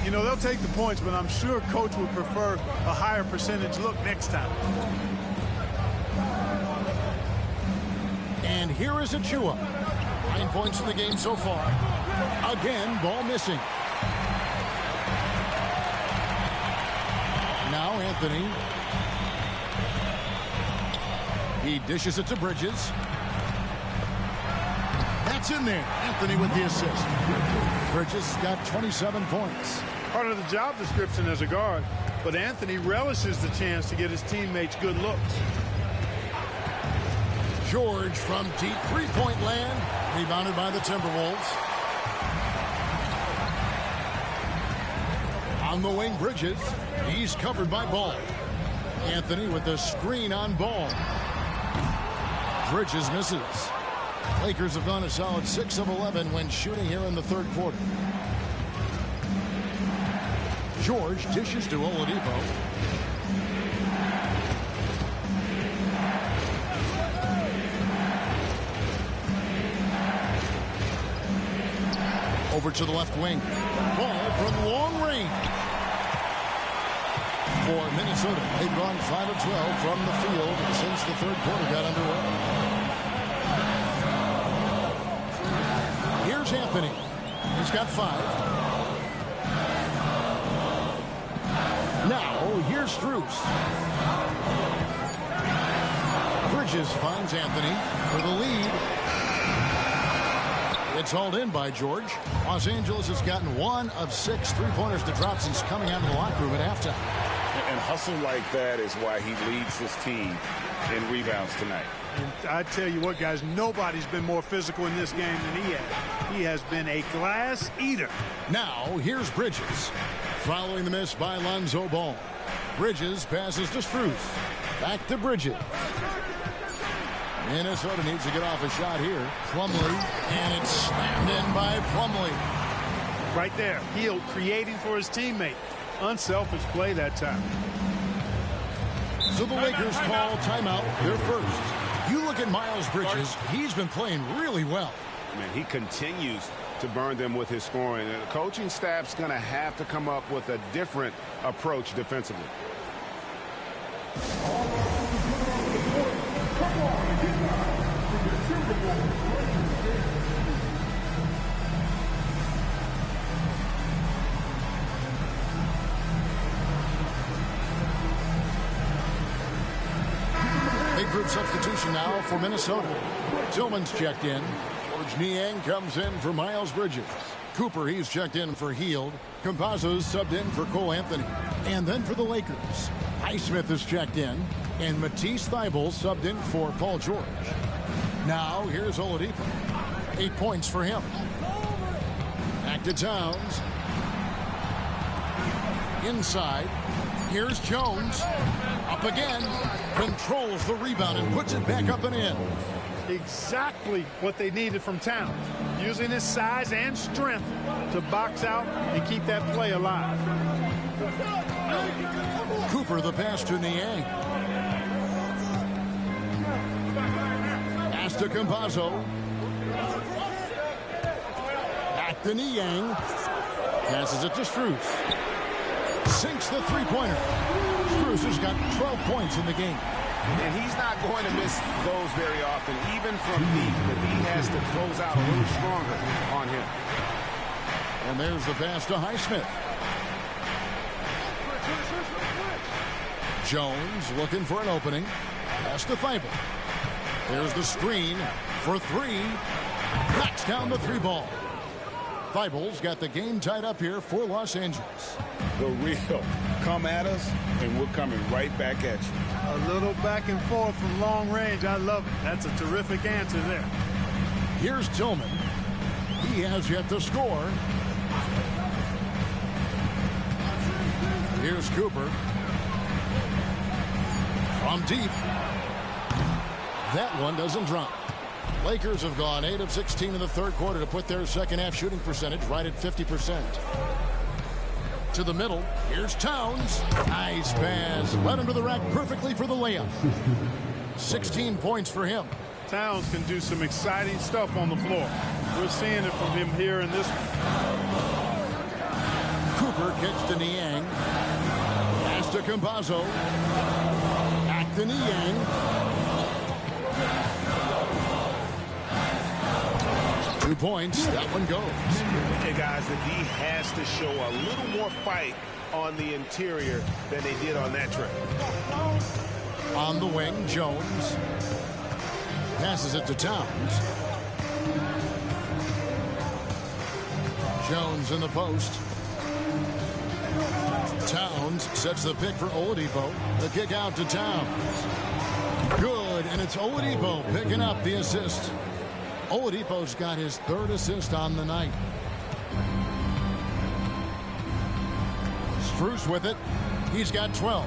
You know, they'll take the points, but I'm sure coach would prefer a higher percentage look next time. And here is Achua. 9 points in the game so far. Again, ball missing. Now Anthony. He dishes it to Bridges. That's in there. Anthony with the assist. Bridges got 27 points. Part of the job description as a guard, but Anthony relishes the chance to get his teammates good looks. George from deep three-point land. Rebounded by the Timberwolves. On the wing, Bridges. He's covered by Ball. Anthony with the screen on Ball. Bridges misses. Lakers have gone a solid 6 of 11 when shooting here in the third quarter. George dishes to Oladipo. Over to the left wing. Ball from long range. For Minnesota, they've gone 5 of 12 from the field since the third quarter got underway. Here's Anthony. He's got 5. Now, here's Strus. Bridges finds Anthony for the lead. It's hauled in by George. Los Angeles has gotten 1 of 6 three-pointers to drop since coming out of the locker room at halftime. And hustle like that is why he leads his team in rebounds tonight. And I tell you what, guys, nobody's been more physical in this game than he has. He has been a glass eater. Now, here's Bridges. Following the miss by Lonzo Ball. Bridges passes to Strus. Back to Bridges. Minnesota needs to get off a shot here. Plumlee, and it's slammed in by Plumlee. Right there, Hield creating for his teammate. Unselfish play that time. So the Lakers call timeout, their first. You look at Miles Bridges, he's been playing really well. Man, he continues to burn them with his scoring. And the coaching staff's going to have to come up with a different approach defensively. Big group substitution now for Minnesota. Tillman's checked in. George Niang comes in for Miles Bridges. Cooper, he's checked in for Hield. Campazzo's subbed in for Cole Anthony. And then for the Lakers, Highsmith is checked in. And Matisse Thybulle subbed in for Paul George. Now, here's Oladipo. 8 points for him. Back to Towns. Inside. Here's Jones. Up again. Controls the rebound and puts it back up and in. Exactly what they needed from Towns. Using his size and strength to box out and keep that play alive. Cooper the pass to Niang. Pass to Campazzo. Back to Niang. Passes it to Strus. Sinks the three-pointer. Strus has got 12 points in the game. And he's not going to miss those very often, even from deep, but he has to close out a little stronger on him. And there's the pass to Highsmith. Jones looking for an opening. Pass to Thybulle. There's the screen for 3. Knocks down the 3-ball. Thybulle's got the game tied up here for Los Angeles. The real come at us, and we're coming right back at you. A little back and forth from long range. I love it. That's a terrific answer there. Here's Tillman. He has yet to score. Here's Cooper. From deep. That one doesn't drop. Lakers have gone 8 of 16 in the third quarter to put their second half shooting percentage right at 50%. To the middle. Here's Towns. Nice pass. Led him to the rack perfectly for the layup. 16 points for him. Towns can do some exciting stuff on the floor. We're seeing it from him here in this one. Cooper kicks to Niang. Pass to Campazzo. Back to Niang. 2 points. That one goes. Hey, guys, the D has to show a little more fight on the interior than they did on that trip. On the wing, Jones. Passes it to Towns. Jones in the post. Towns sets the pick for Oladipo. The kick out to Towns. Good, and it's Oladipo picking up the assist. Oladipo's got his 3rd assist on the night. Strus with it. He's got 12.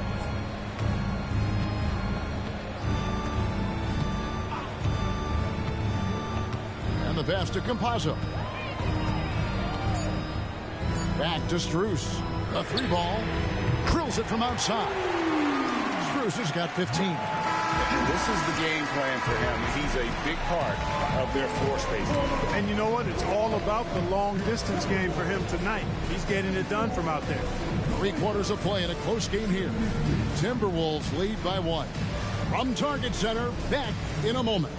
And the pass to Campazzo. Back to Strus. A 3-ball. Drills it from outside. Strus has got 15. And this is the game plan for him. He's a big part of their floor space. And you know what? It's all about the long-distance game for him tonight. He's getting it done from out there. 3 quarters of play in a close game here. Timberwolves lead by 1. From Target Center, back in a moment.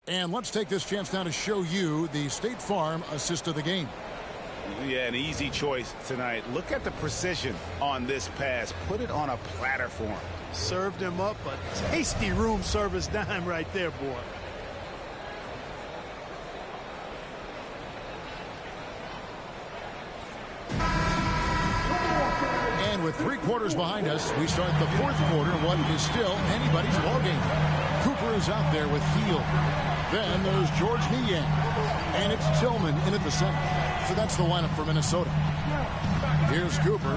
And let's take this chance now to show you the State Farm assist of the game. Yeah, an easy choice tonight. Look at the precision on this pass. Put it on a platter for him. Served him up a tasty room service dime right there, boy. And with 3 quarters behind us, we start the 4th quarter, what is still anybody's ballgame. Cooper is out there with Hield. Then there's George Niang. And it's Tillman in at the center. So that's the lineup for Minnesota. Here's Cooper.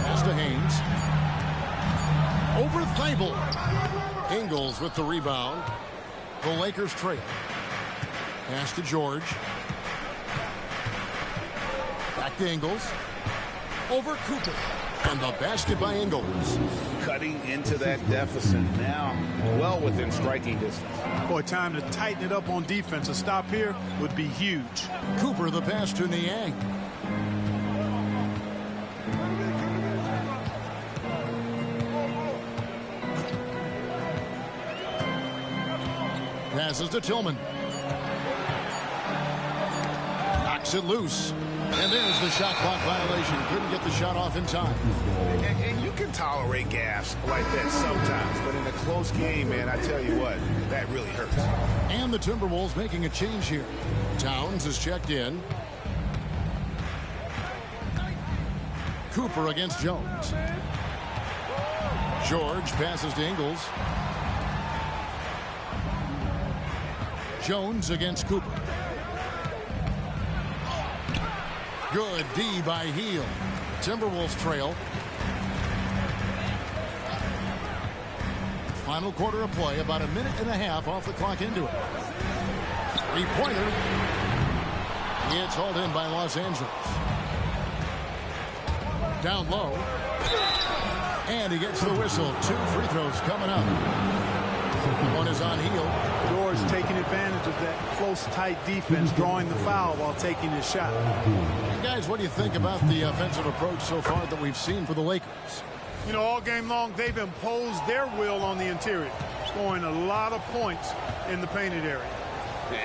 Pass to Haynes. Over Thybulle. Ingles with the rebound. The Lakers trail. Pass to George. Back to Ingles. Over Cooper. And the basket by Ingles. Cutting into that deficit now, well within striking distance. Boy, time to tighten it up on defense. A stop here would be huge. Cooper the pass to Niang. Passes to Tillman. Knocks it loose. And there's the shot clock violation. Couldn't get the shot off in time. And you can tolerate gaffes like that sometimes, but in a close game, man, I tell you what, that really hurts. And the Timberwolves making a change here. Towns is checked in. Cooper against Jones. George passes to Ingles. Jones against Cooper. Good D by Hield. Timberwolves trail. Final quarter of play, about a minute and a half off the clock into it. 3-pointer. It's hauled in by Los Angeles. Down low. And he gets the whistle. 2 free throws coming up. One is on Hield. George taking advantage of that close, tight defense, drawing the foul while taking his shot. And guys, what do you think about the offensive approach so far that we've seen for the Lakers? You know, all game long, they've imposed their will on the interior, scoring a lot of points in the painted area.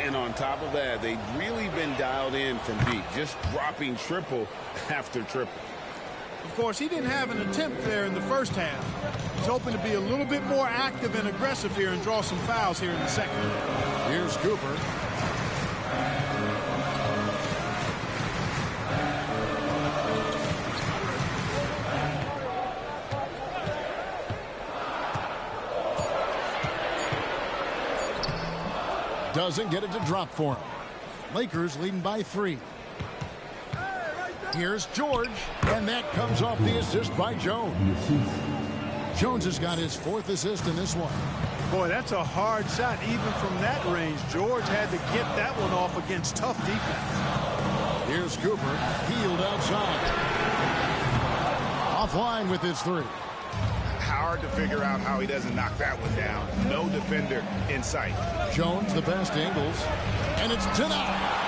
And on top of that, they've really been dialed in from deep, just dropping triple after triple. Of course, he didn't have an attempt there in the first half. He's hoping to be a little bit more active and aggressive here and draw some fouls here in the second. Here's Cooper. Doesn't get it to drop for him. Lakers leading by 3. Here's George, and that comes off the assist by Jones. Jones has got his 4th assist in this one. Boy, that's a hard shot even from that range. George had to get that one off against tough defense. Here's Cooper, Hield outside. Offline with his 3. Hard to figure out how he doesn't knock that one down. No defender in sight. Jones, the pass to Ingles, and it's denied.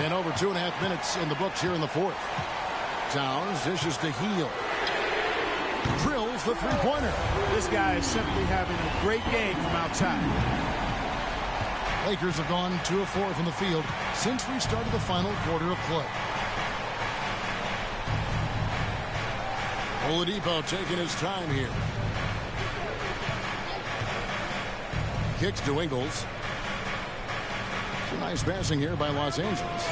And over 2.5 minutes in the books here in the 4th. Towns dishes to Hield. Drills the 3-pointer. This guy is simply having a great game from outside. Lakers have gone 2 of 4 from the field since we started the final quarter of play. Oladipo taking his time here. Kicks to Ingles. Some nice passing here by Los Angeles.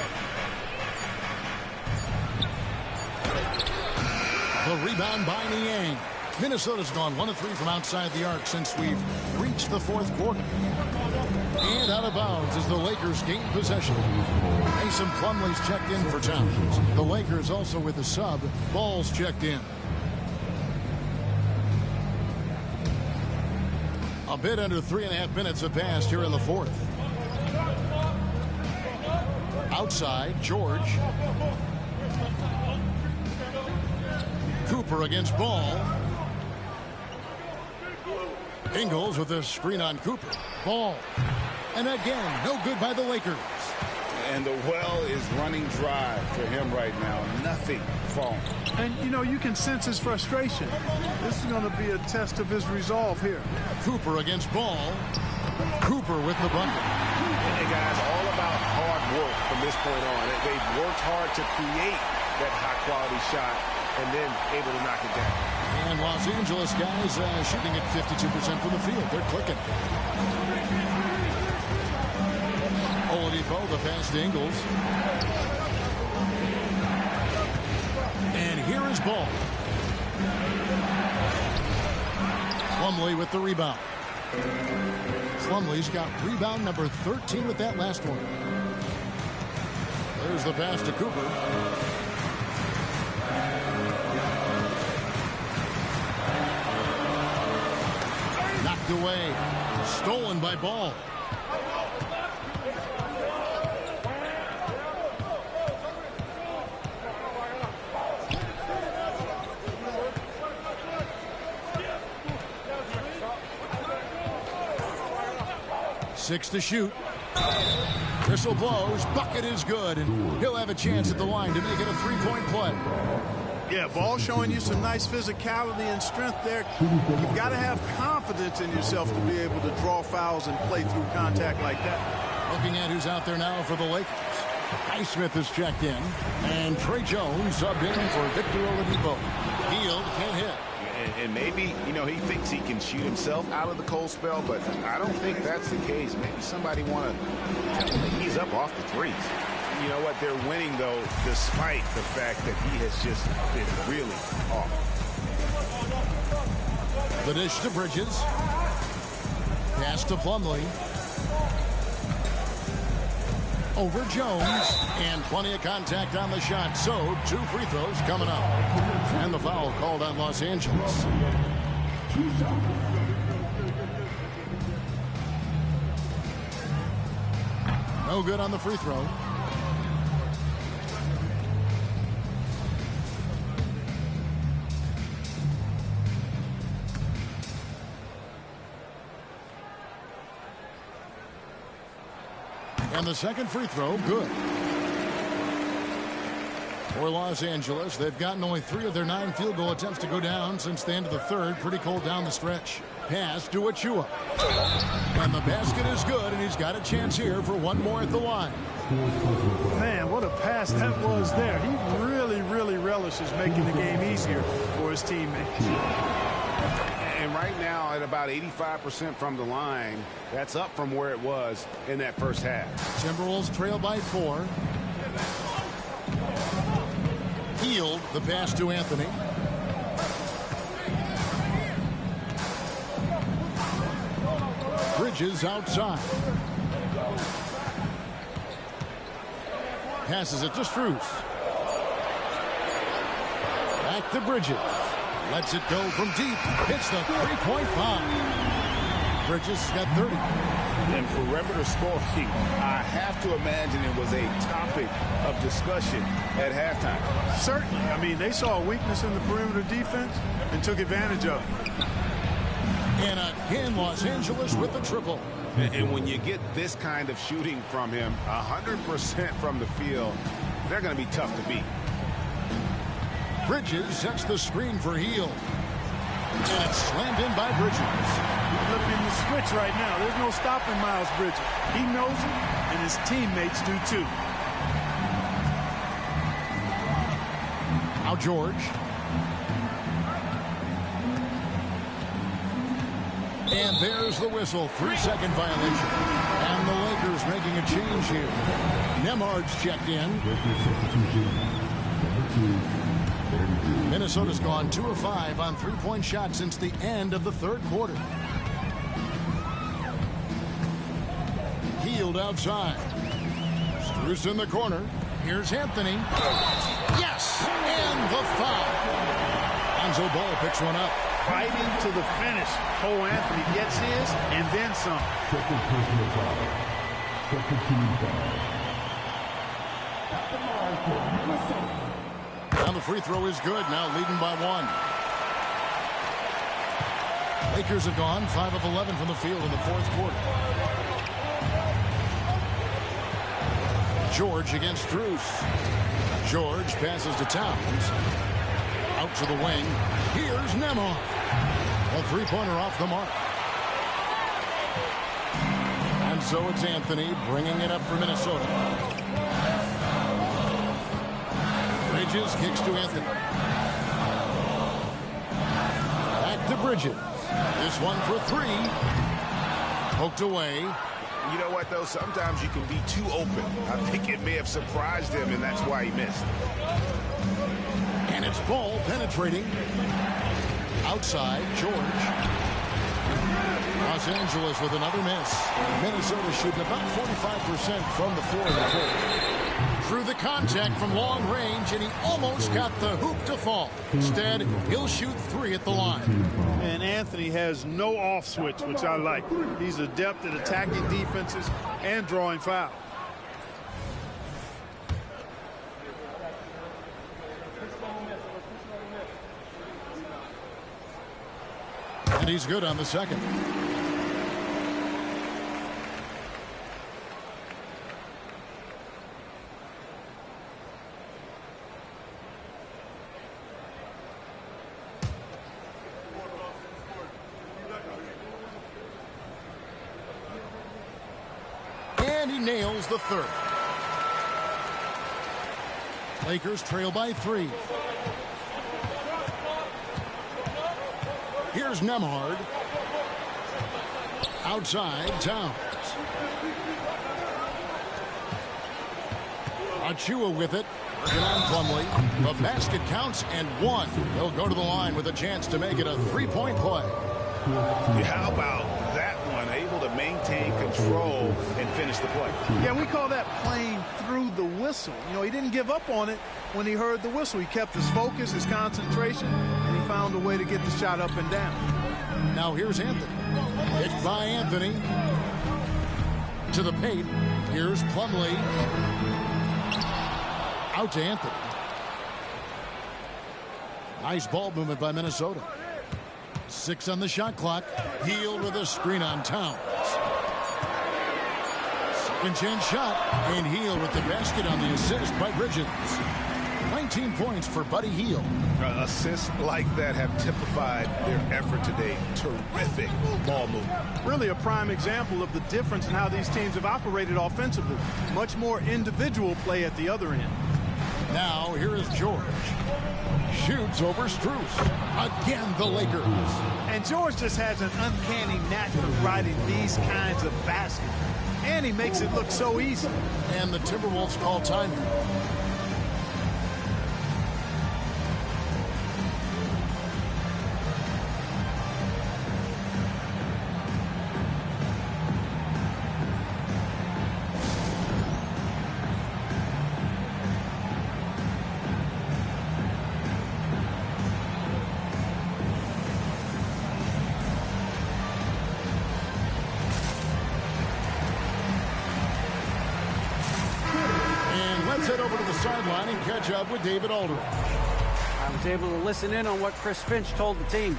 The rebound by Niang. Minnesota's gone 1 of 3 from outside the arc since we've reached the 4th quarter. And out of bounds as the Lakers gain possession. Mason Plumlee's checked in for Towns. The Lakers also with the sub. Ball's checked in. A bit under 3.5 minutes have passed here in the 4th. Outside, George. Cooper against Ball. Ingles with a screen on Cooper. Ball. And again, no good by the Lakers. And the well is running dry for him right now. Nothing falling. And, you know, you can sense his frustration. This is going to be a test of his resolve here. Cooper against Ball. Cooper with the bucket. And guys, all about hard work from this point on. They've worked hard to create that high-quality shot and then able to knock it down. And Los Angeles guys shooting at 52% from the field. They're clicking. Oladipo, the pass to Ingles. And here is Ball. Plumlee with the rebound. Plumlee's got rebound number 13 with that last one. There's the pass to Cooper. Knocked away. Stolen by Ball. Six to shoot. Whistle blows. Bucket is good, and he'll have a chance at the line to make it a 3-point play. Yeah, Ball showing you some nice physicality and strength there. You've got to have confidence in yourself to be able to draw fouls and play through contact like that. Looking at who's out there now for the Lakers. Highsmith is checked in, and Trey Jones subbed in for Victor Oladipo. Hield can't hit. And maybe, you know, he thinks he can shoot himself out of the cold spell, but I don't think that's the case. Maybe somebody want to ease up off the threes. You know what? They're winning, though, despite the fact that he has just been really off. The dish to Bridges. Pass to Plumlee. Over Jones, and plenty of contact on the shot. So 2 free throws coming up, and the foul called on Los Angeles. No good on the free throw. And the second free throw, good. For Los Angeles, they've gotten only 3 of their 9 field goal attempts to go down since the end of the 3rd. Pretty cold down the stretch. Pass to Achua. And the basket is good, and he's got a chance here for one more at the line. Man, what a pass that was there. He really, really relishes making the game easier for his teammates. And right now at about 85% from the line, that's up from where it was in that first half. Timberwolves trail by 4. Hield, the pass to Anthony. Bridges outside. Passes it to Strus. Back to Bridges. Lets it go from deep. Hits the three-point bomb. Bridges got 30. And perimeter scoring, I have to imagine it was a topic of discussion at halftime. Certainly. I mean, they saw a weakness in the perimeter defense and took advantage of it. And again, Los Angeles with the triple. And when you get this kind of shooting from him, 100% from the field, they're going to be tough to beat. Bridges sets the screen for Hield. And it's slammed in by Bridges. He's flipping the switch right now. There's no stopping Miles Bridges. He knows it, and his teammates do too. Now George. And there's the whistle. 3-second violation. And the Lakers making a change here. Nembhard's checked in. Minnesota's gone 2 of 5 on three-point shots since the end of the third quarter. Hield outside. Strus in the corner. Here's Anthony. Yes! And the foul. Lonzo Ball picks one up. Fighting to the finish. Cole Anthony gets his and then some. Now the free throw is good. Now leading by 1. Lakers have gone 5 of 11 from the field in the fourth quarter. George against Strus. George passes to Towns. Out to the wing. Here's Nembhard. A three-pointer off the mark. And so it's Anthony bringing it up for Minnesota. Bridges kicks to Anthony. Back to Bridges. This one for 3. Poked away. You know what, though? Sometimes you can be too open. I think it may have surprised him, and that's why he missed. And it's Ball penetrating. Outside, George. Los Angeles with another miss. Minnesota shooting about 45% from the floor in the fourth. Through the contact from long range, and he almost got the hoop to fall. Instead, he'll shoot 3 at the line. And Anthony has no off switch, which I like. He's adept at attacking defenses and drawing fouls. And he's good on the second. And he nails the third. Lakers trail by 3. Here's Nembhard. Outside, Towns. Achiuwa with it. Working on Plumlee. The basket counts and 1. He'll go to the line with a chance to make it a 3-point play. How about that one? Able to maintain control and finish the play. Yeah, we call that playing through the whistle. You know, he didn't give up on it when he heard the whistle. He kept his focus, his concentration, and he found a way to get the shot up and down. Now here's Anthony. Picked by Anthony. To the paint. Here's Plumlee. Out to Anthony. Nice ball movement by Minnesota. 6 on the shot clock. Hield with a screen on Towns. Second chance shot. And Hield with the basket on the assist by Bridges. 19 points for Buddy Hield. Assists like that have typified their effort today. Terrific ball movement. Really a prime example of the difference in how these teams have operated offensively. Much more individual play at the other end. Now here is George. Shoots over Strus. Again, the Lakers. And George just has an uncanny knack for riding these kinds of baskets. And he makes it look so easy. And the Timberwolves call timeout. sideline and catch up with David Aldridge. I was able to listen in on what Chris Finch told the team.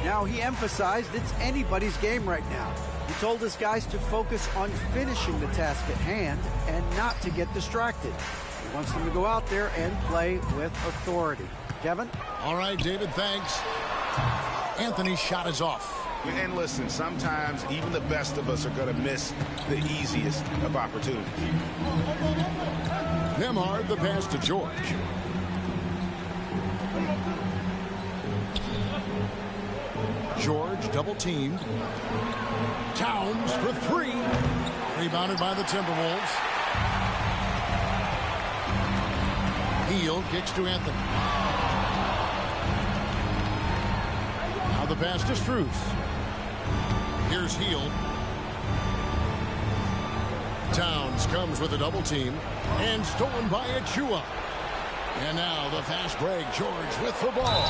Now, he emphasized it's anybody's game right now. He told his guys to focus on finishing the task at hand and not to get distracted. He wants them to go out there and play with authority. Kevin? All right, David, thanks. Anthony's shot is off. And listen, sometimes even the best of us are going to miss the easiest of opportunities. Nembhard, the pass to George. George double teamed. Towns for three. Rebounded by the Timberwolves. Hield kicks to Anthony. Now the pass to Strus. Here's Hield. Towns comes with a double team and stolen by Achua. And now the fast break. George with the ball.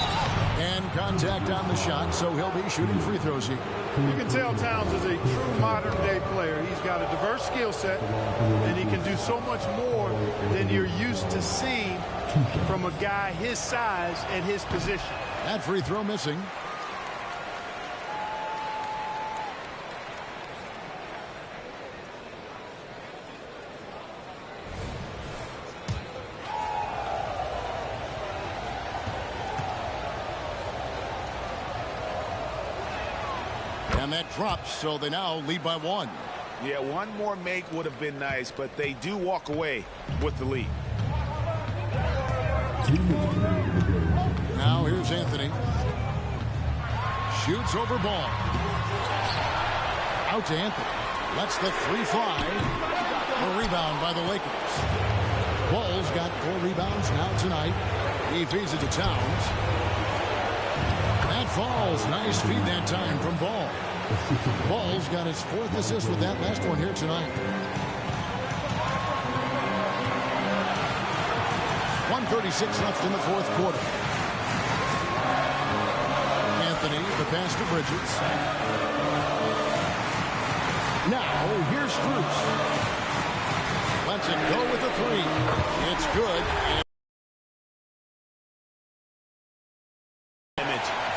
And contact on the shot, so he'll be shooting free throws here. You can tell Towns is a true modern-day player. He's got a diverse skill set, and he can do so much more than you're used to seeing from a guy his size and his position. That free throw missing. And that drops, so they now lead by one. Yeah, one more make would have been nice, but they do walk away with the lead. Now here's Anthony. Shoots over ball. Out to Anthony. Lets the three fly. A rebound by the Lakers. Ball's got 4 rebounds now tonight. He feeds it to Towns. That falls. Nice feed that time from Ball. Ball's got his 4th assist with that last one here tonight. 1:36 left in the 4th quarter. Anthony, the pass to Bridges. Now, here's Strus. Lets it go with the 3. It's good.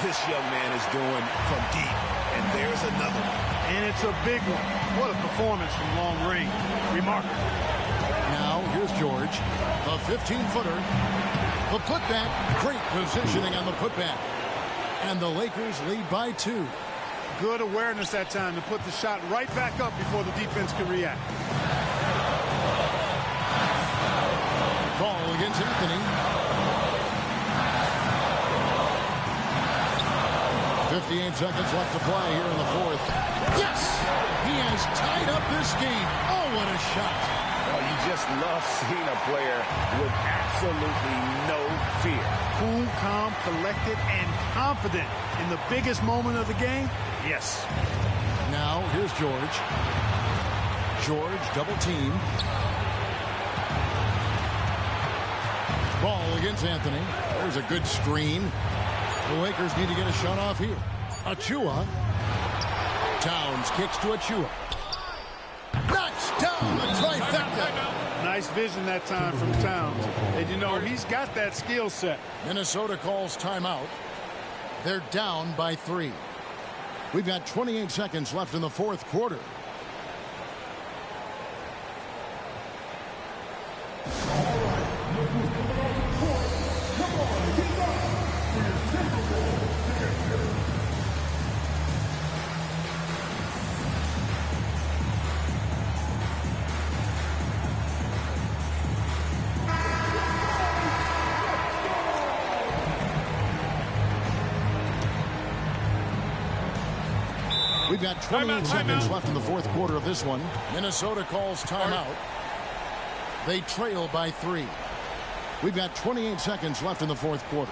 This young man is doing from deep. And there's another one. And it's a big one. What a performance from long range. Remarkable. Now, here's George. A 15-footer. The putback. Great positioning on the putback. And the Lakers lead by 2. Good awareness that time to put the shot right back up before the defense could react. Ball against Anthony. 58 seconds left to play here in the 4th. Yes! He has tied up this game. Oh, what a shot. Well, you just love seeing a player with absolutely no fear. Cool, calm, collected, and confident in the biggest moment of the game. Yes. Now, here's George. George double team. Ball against Anthony. There's a good screen. The Lakers need to get a shot off here. Achua. Towns kicks to Achua. Knocks down the trifecta. Nice vision that time from Towns. And you know, he's got that skill set. Minnesota calls timeout. They're down by 3. We've got 28 seconds left in the 4th quarter. We've got 28 seconds left in the 4th quarter of this one. Minnesota calls timeout. They trail by 3. We've got 28 seconds left in the 4th quarter.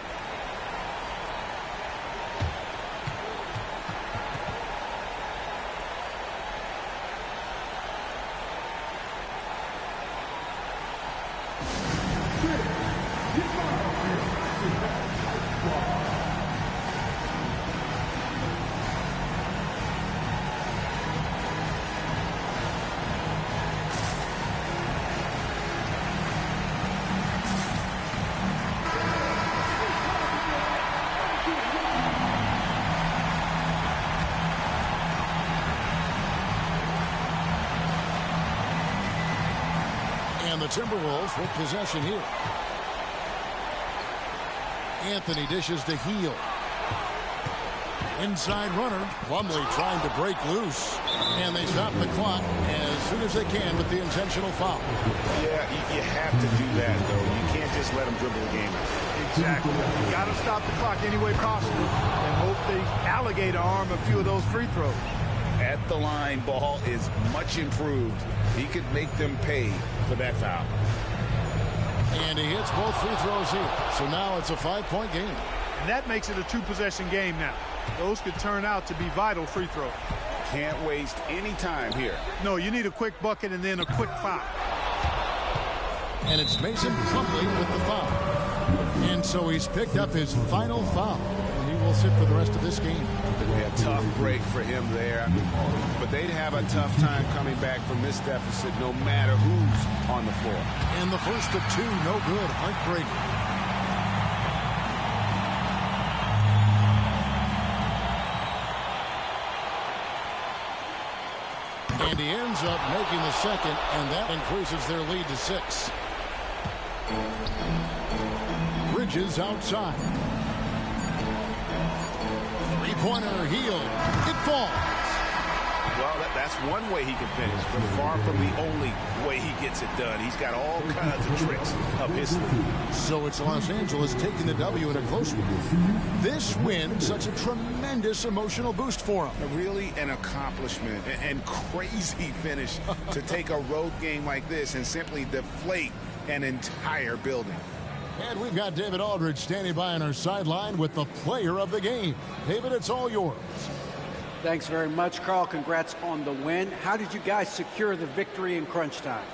the Timberwolves with possession here. Anthony dishes to Hield. Inside runner, Plumlee trying to break loose. And they stop the clock as soon as they can with the intentional foul. Yeah, you have to do that, though. You can't just let them dribble the game out. Exactly. You got to stop the clock any way possible and hope they alligator arm a few of those free throws. At the line, Ball is much improved. He could make them pay for that foul. And he hits both free throws here. So now it's a 5-point game. And that makes it a 2-possession game now. Those could turn out to be vital free throws. Can't waste any time here. No, you need a quick bucket and then a quick foul. And it's Mason Plumlee with the foul. And so he's picked up his final foul. He will sit for the rest of this game. A tough break for him there. But they'd have a tough time coming back from this deficit no matter who's on the floor. And the first of two, no good. Heartbreaking. And he ends up making the second, and that increases their lead to 6. Bridges outside. Three-pointer, Hield. It falls. Well, that's one way he can finish, but far from the only way he gets it done. He's got all kinds of tricks up his sleeve. So it's Los Angeles taking the W in a close one. This win, such a tremendous emotional boost for him. Really an accomplishment and crazy finish to take a road game like this and simply deflate an entire building. And we've got David Aldridge standing by on our sideline with the player of the game. David, it's all yours. Thanks very much, Carl. Congrats on the win. How did you guys secure the victory in crunch time?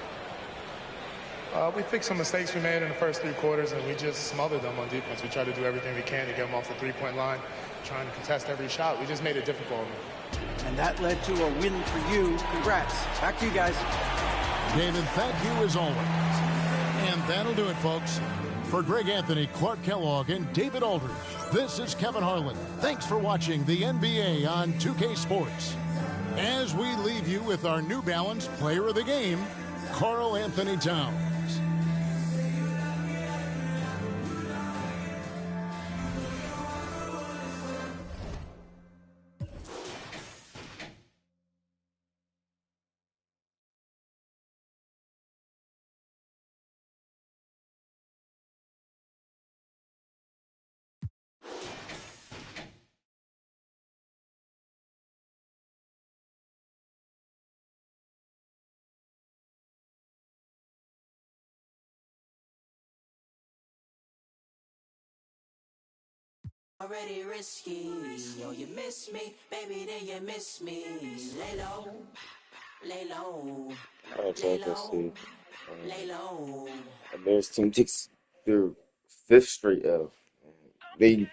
We fixed some mistakes we made in the first 3 quarters, and we just smothered them on defense. We tried to do everything we can to get them off the three-point line, trying to contest every shot. We just made it difficult. And that led to a win for you. Congrats. Back to you guys. David, thank you as always. And that'll do it, folks. For Greg Anthony, Clark Kellogg, and David Aldridge, this is Kevin Harlan. Thanks for watching the NBA on 2K Sports. As we leave you with our New Balance player of the game, Karl Anthony Towns. Already risky, yo, you miss me, baby, then you miss me. Lay low, lay low, lay low, lay low. The Bears team takes their 5th straight L. They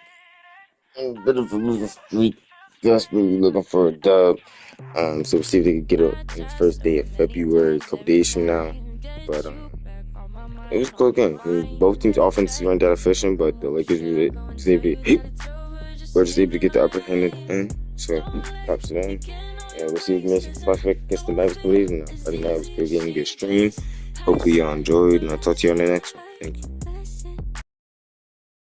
a bit of a losing streak, desperately looking for a dub. So we'll see if they can get it on the first day of February, a couple days from now. But it was a close game. I mean, both teams' offenses weren't that efficient, but the Lakers were just able to get the upper hand in. So, props to them. And we'll see if Mason Plumlee against the Mavericks plays. And Friday night was a good game, good stream. Hopefully y'all enjoyed, and I'll talk to you on the next one. Thank you.